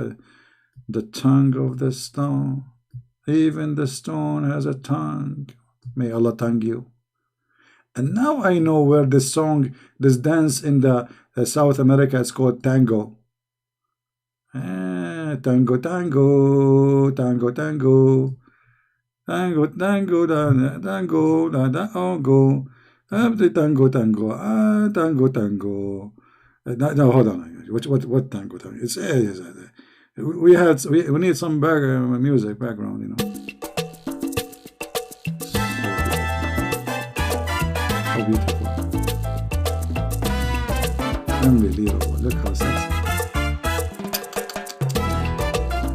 the tongue of the stone, even the stone has a tongue. May Allah tongue you. And now I know where this song, this dance in the South America is called tango. Tango, tango, tango, tango. Tango, tango, tango, tango, tango, tango, tango, tango. No, hold on. What tango? It's we need some music background, you know. So beautiful, unbelievable. Look how sexy.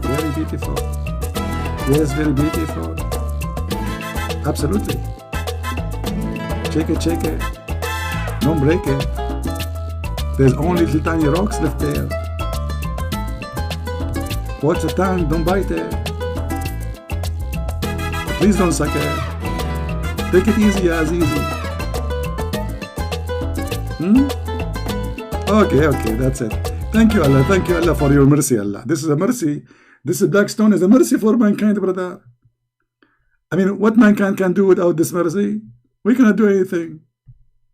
Very beautiful. Yes, very beautiful. Absolutely. Shake it. Don't break it. There's only little tiny rocks left there. Watch the tongue, don't bite it. Please don't suck it. Take it easy as easy. Okay, that's it. Thank you, Allah, for your mercy, Allah. This is a mercy. This black stone is a mercy for mankind, brother. I mean, what mankind can do without this mercy? We cannot do anything.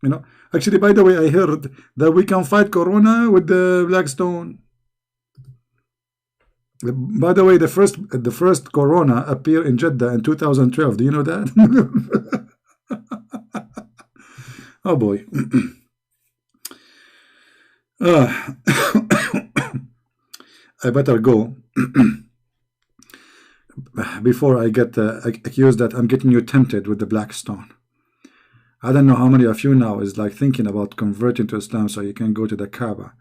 You know. Actually, by the way, I heard that we can fight Corona with the black stone. By the way, the first Corona appeared in Jeddah in 2012. Do you know that? Oh boy. I better go before I get accused that I'm getting you tempted with the black stone. I don't know how many of you now is like thinking about converting to Islam so you can go to the Kaaba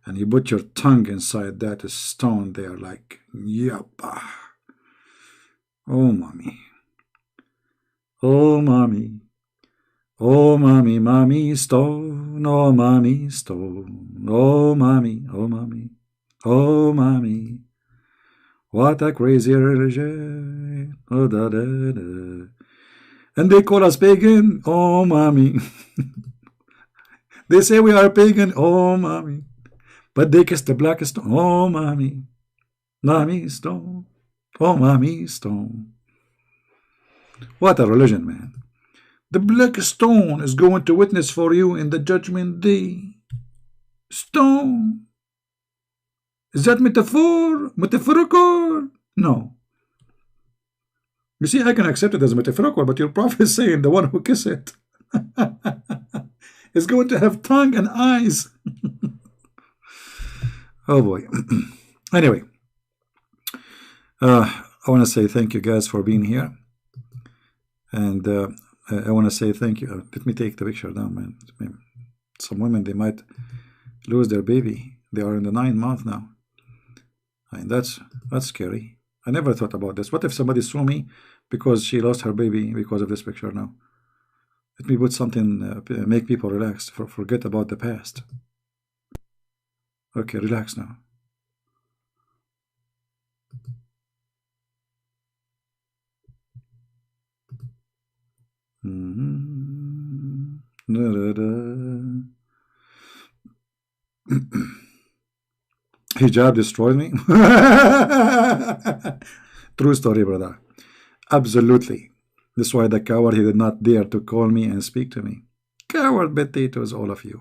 and you put your tongue inside that stone there, like, yappa. Oh, mommy. Oh, mommy. Oh, mommy, mommy stone. Oh, mommy stone. Oh, mommy. Oh, mommy. Oh, mommy. What a crazy religion. Oh, da, da, da. And they call us pagan. Oh, mommy. They say we are pagan. Oh, mommy. But they kiss the black stone. Oh, mommy. Mommy stone. Oh, mommy stone. What a religion, man. The black stone is going to witness for you in the judgment day. Stone. Is that metaphor? Metaphorical? No. You see, I can accept it as metaphorical, but your prophet is saying the one who kiss it is going to have tongue and eyes. Oh boy. Anyway, I want to say thank you guys for being here. And I want to say thank you. Let me take the picture down, man. Some women, they might lose their baby. They are in the 9th month now. I mean, that's scary. I never thought about this. What if somebody saw me because she lost her baby because of this picture now? Let me put something, make people relax, forget about the past. Okay, relax now. Hijab destroyed me. True story, brother. Absolutely. That's why the coward, he did not dare to call me and speak to me. Coward potatoes, all of you.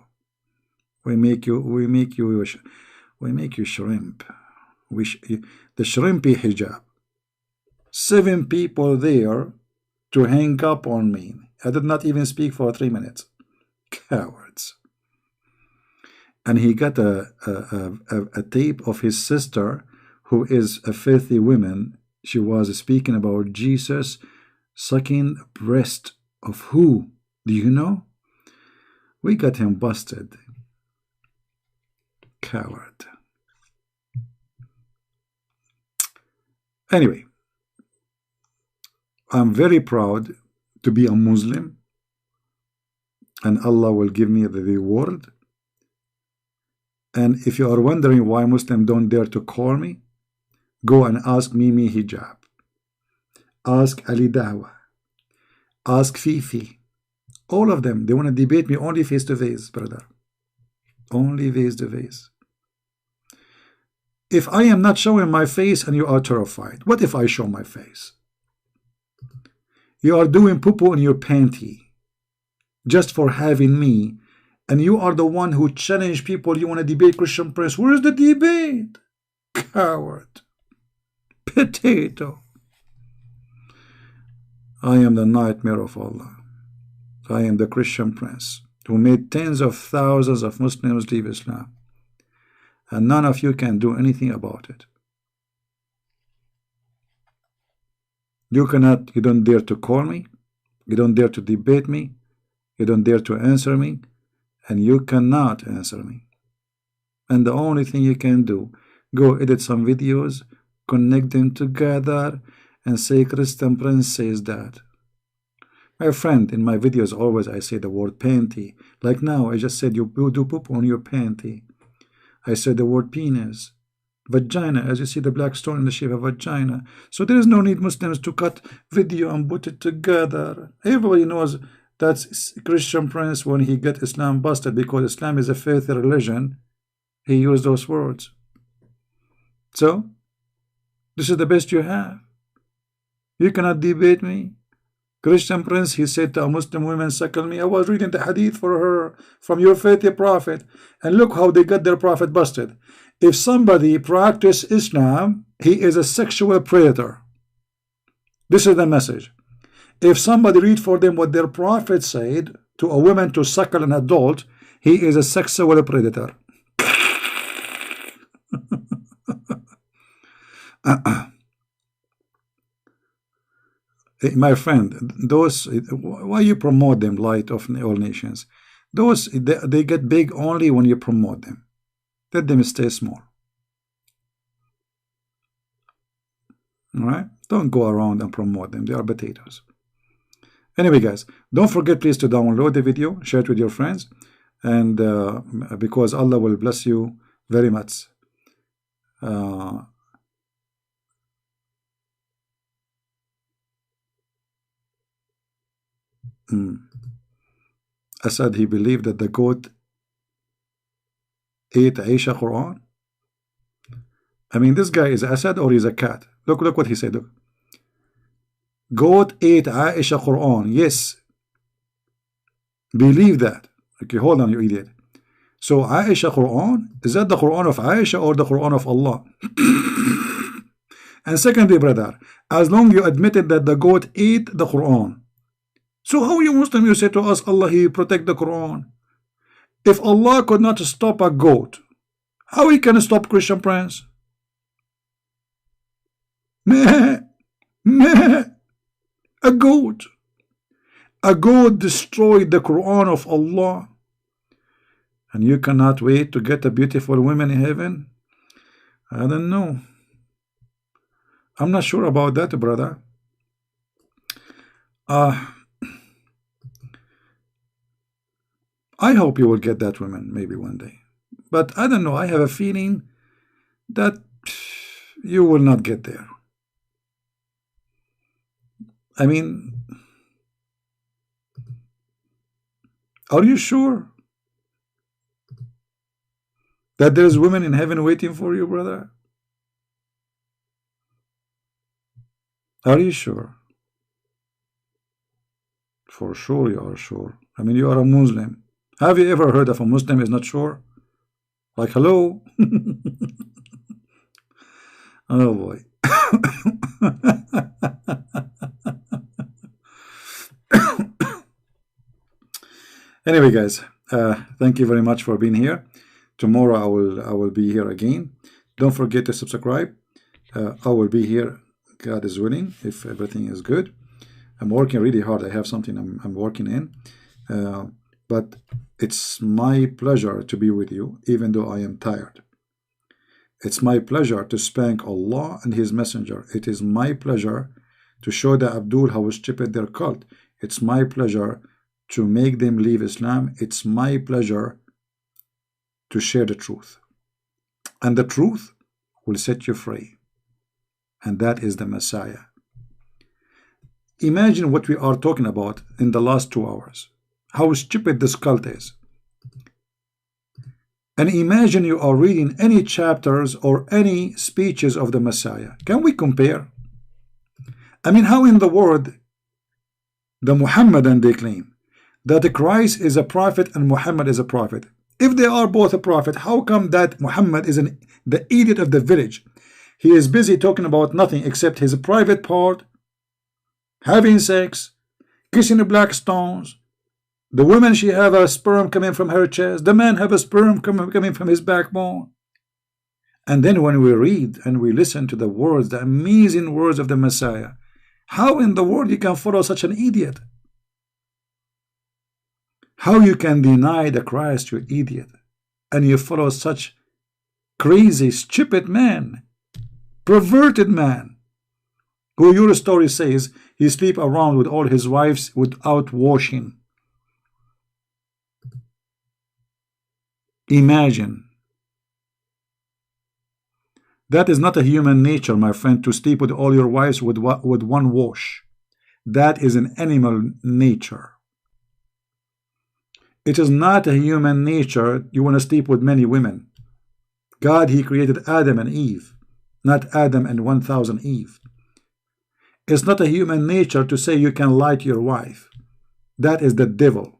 We make you shrimp. The shrimpy hijab. 7 people there to hang up on me. I did not even speak for 3 minutes. Cowards. And he got a tape of his sister, who is a filthy woman. She was speaking about Jesus sucking breast of who? Do you know? We got him busted. Coward. Anyway, I'm very proud to be a Muslim, and Allah will give me the reward. And if you are wondering why Muslims don't dare to call me, go and ask Mimi Hijab. Ask Ali Dawah. Ask Fifi. All of them, they want to debate me only face to face, brother. Only face to face. If I am not showing my face and you are terrified, what if I show my face? You are doing poo-poo in your panty just for having me, and you are the one who challenged people. You want to debate Christian Prince. Where is the debate? Coward. Potato. I am the nightmare of Allah. I am the Christian Prince who made tens of thousands of Muslims leave Islam, and none of you can do anything about it. You cannot, you don't dare to call me, you don't dare to debate me, you don't dare to answer me, and you cannot answer me. And the only thing you can do, go edit some videos, connect them together, and say Christian Prince says that. My friend, in my videos always I say the word panty. Like now, I just said you do poop on your panty. I said the word penis. Vagina, as you see the black stone in the shape of vagina. So there is no need Muslims to cut video and put it together. Everybody knows that's Christian Prince when he get Islam busted, because Islam is a faith religion. He used those words. So, this is the best you have. You cannot debate me. Christian Prince, he said to a Muslim woman, suckle me. I was reading the hadith for her from your faithful prophet, and look how they got their prophet busted. If somebody practice Islam, he is a sexual predator. This is the message. If somebody read for them what their prophet said to a woman to suckle an adult, he is a sexual predator. My friend, those, why you promote them, light of all nations? Those, they get big only when you promote them. Let them stay small. All right? Don't go around and promote them. They are potatoes. Anyway, guys, don't forget please to download the video, share it with your friends, and because Allah will bless you very much. Asad, he believed that the goat ate Aisha Quran. I mean, this guy is Asad or he's a cat. Look what he said. Look. Goat ate Aisha Quran. Yes. Believe that. Okay, hold on, you idiot. So Aisha Quran, is that the Quran of Aisha or the Quran of Allah? And secondly, brother, as long you admitted that the goat ate the Quran, so how you Muslim, you say to us, Allah, he protect the Quran? If Allah could not stop a goat, how he can stop Christian Prince? Meh, meh. A goat. A goat destroyed the Quran of Allah. And you cannot wait to get a beautiful woman in heaven? I don't know. I'm not sure about that, brother. I hope you will get that woman maybe one day. But I don't know. I have a feeling that you will not get there. I mean, are you sure that there's women in heaven waiting for you, brother? Are you sure? For sure you are sure. I mean, you are a Muslim. Have you ever heard of a Muslim is not sure? Like, hello? Oh boy. Anyway, guys, thank you very much for being here. Tomorrow I will be here again. Don't forget to subscribe. I will be here, God is willing, if everything is good. I'm working really hard. I have something I'm working in. But it's my pleasure to be with you, even though I am tired. It's my pleasure to spank Allah and His Messenger. It is my pleasure to show the Abdul how stupid their cult. It's my pleasure to make them leave Islam. It's my pleasure to share the truth. And the truth will set you free. And that is the Messiah. Imagine what we are talking about in the last 2 hours. How stupid this cult is. And imagine you are reading any chapters or any speeches of the Messiah. Can we compare? I mean, how in the world the Muhammadan they claim that Christ is a prophet and Muhammad is a prophet? If they are both a prophet, how come that Muhammad is the idiot of the village? He is busy talking about nothing except his private part, having sex, kissing the black stones. The woman, she have a sperm coming from her chest. The man have a sperm coming from his backbone. And then when we read and we listen to the words, the amazing words of the Messiah, how in the world you can follow such an idiot? How you can deny the Christ, you idiot, and you follow such crazy, stupid man, perverted man, who your story says he sleep around with all his wives without washing. Imagine. That is not a human nature, my friend, to sleep with all your wives with one wash. That is an animal nature. It is not a human nature you want to sleep with many women. God, he created Adam and Eve, not Adam and 1,000 Eve. It's not a human nature to say you can lie to your wife. That is the devil.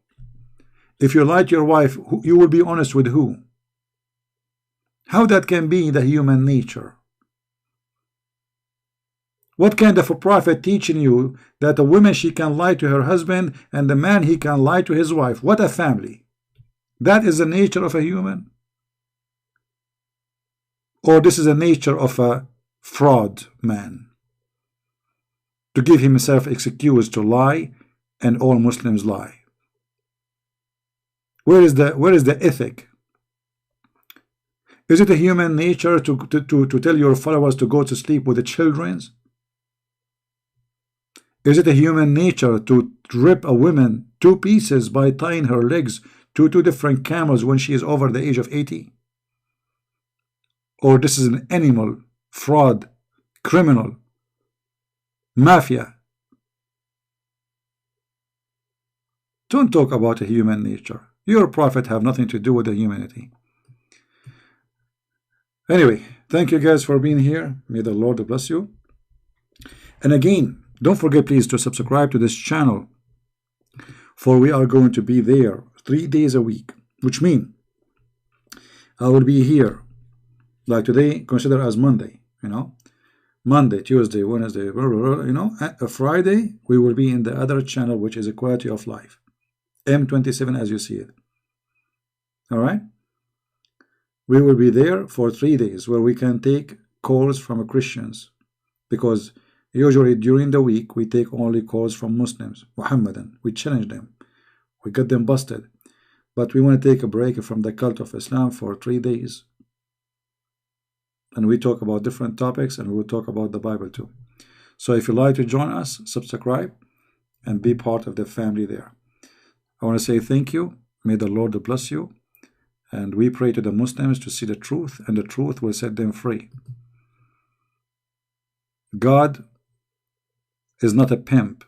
If you lie to your wife, you will be honest with who? How that can be the human nature? What kind of a prophet teaching you that a woman, she can lie to her husband and the man, he can lie to his wife? What a family. That is the nature of a human? Or this is the nature of a fraud man, to give himself excuse to lie, and all Muslims lie. Where is the ethic? Is it a human nature to tell your followers to go to sleep with the children? Is it a human nature to rip a woman 2 pieces by tying her legs to 2 different camels when she is over the age of 80? Or this is an animal, fraud, criminal, mafia? Don't talk about a human nature. Your prophet have nothing to do with the humanity. Anyway, thank you guys for being here. May the Lord bless you. And again, don't forget please to subscribe to this channel, for we are going to be there 3 days a week, which means I will be here like today, consider as Monday, Monday, Tuesday, Wednesday, a Friday we will be in the other channel, which is a Quality of Life, M27 as you see it. All right, we will be there for 3 days where we can take calls from Christians, because usually during the week we take only calls from Muslims, Muhammadan. We challenge them, we get them busted, but we want to take a break from the cult of Islam for 3 days, and we talk about different topics, and we will talk about the Bible too. So if you like to join us, subscribe and be part of the family there. I want to say thank you. May the Lord bless you. And we pray to the Muslims to see the truth, and the truth will set them free. God is not a pimp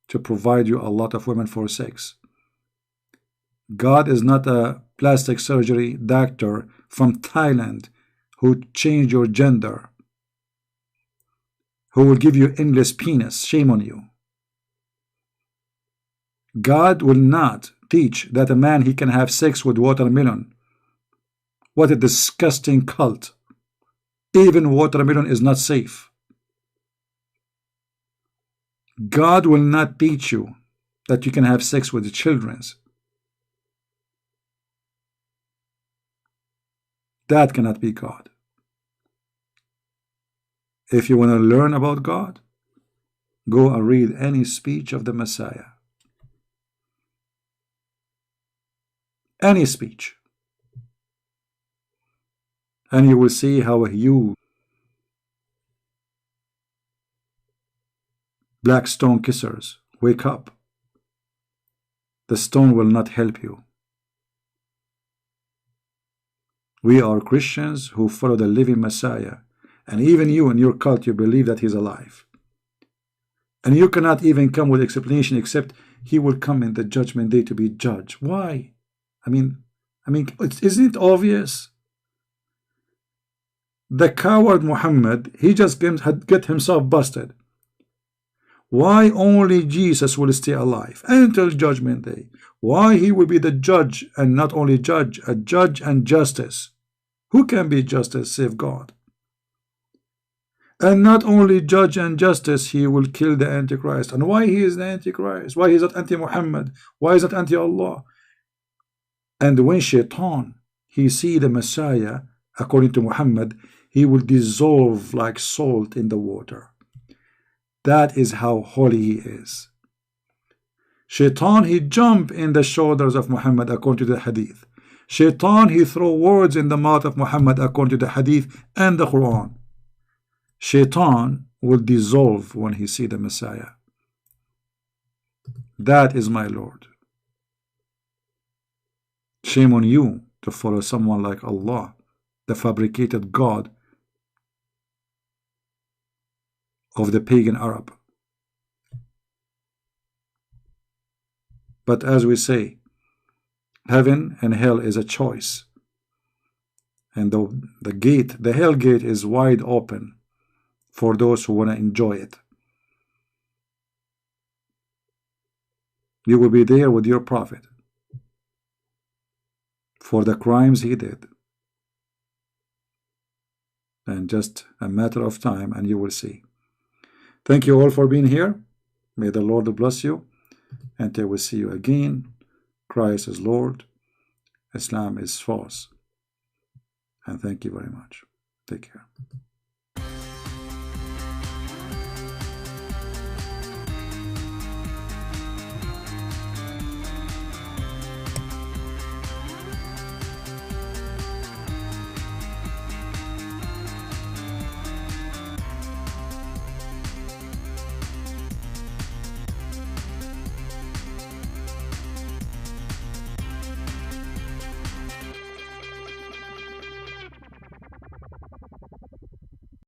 to provide you a lot of women for sex. God is not a plastic surgery doctor from Thailand who change your gender, who will give you endless penis. Shame on you. God will not teach that a man, he can have sex with watermelon. What a disgusting cult. Even watermelon is not safe. God will not teach you that you can have sex with the children. That cannot be God. If you want to learn about God, go and read any speech of the Messiah. Any speech. And you will see how you black stone kissers wake up. The stone will not help you. We are Christians who follow the living Messiah, and even you in your cult, you believe that he's alive. And you cannot even come with explanation except he will come in the judgment day to be judged. Why? I mean, isn't it obvious? The coward Muhammad, he just had get himself busted. Why only Jesus will stay alive until judgment day? Why he will be the judge and not only judge, a judge and justice? Who can be justice save God? And not only judge and justice, he will kill the Antichrist. And why he is the Antichrist? Why he is not anti-Muhammad? Why is not anti-Allah? And when Shaitan, he see the Messiah, according to Muhammad, he will dissolve like salt in the water. That is how holy he is. Shaitan, he jump in the shoulders of Muhammad according to the hadith. Shaitan, he throw words in the mouth of Muhammad according to the hadith and the Quran. Shaitan will dissolve when he see the Messiah. That is my Lord. Shame on you to follow someone like Allah, the fabricated God of the pagan Arab. But as we say, heaven and hell is a choice. And the gate, the hell gate, is wide open for those who want to enjoy it. You will be there with your prophet for the crimes he did. And just a matter of time and you will see. Thank you all for being here. May the Lord bless you. Until we see you again, Christ is Lord, Islam is false. And thank you very much. Take care.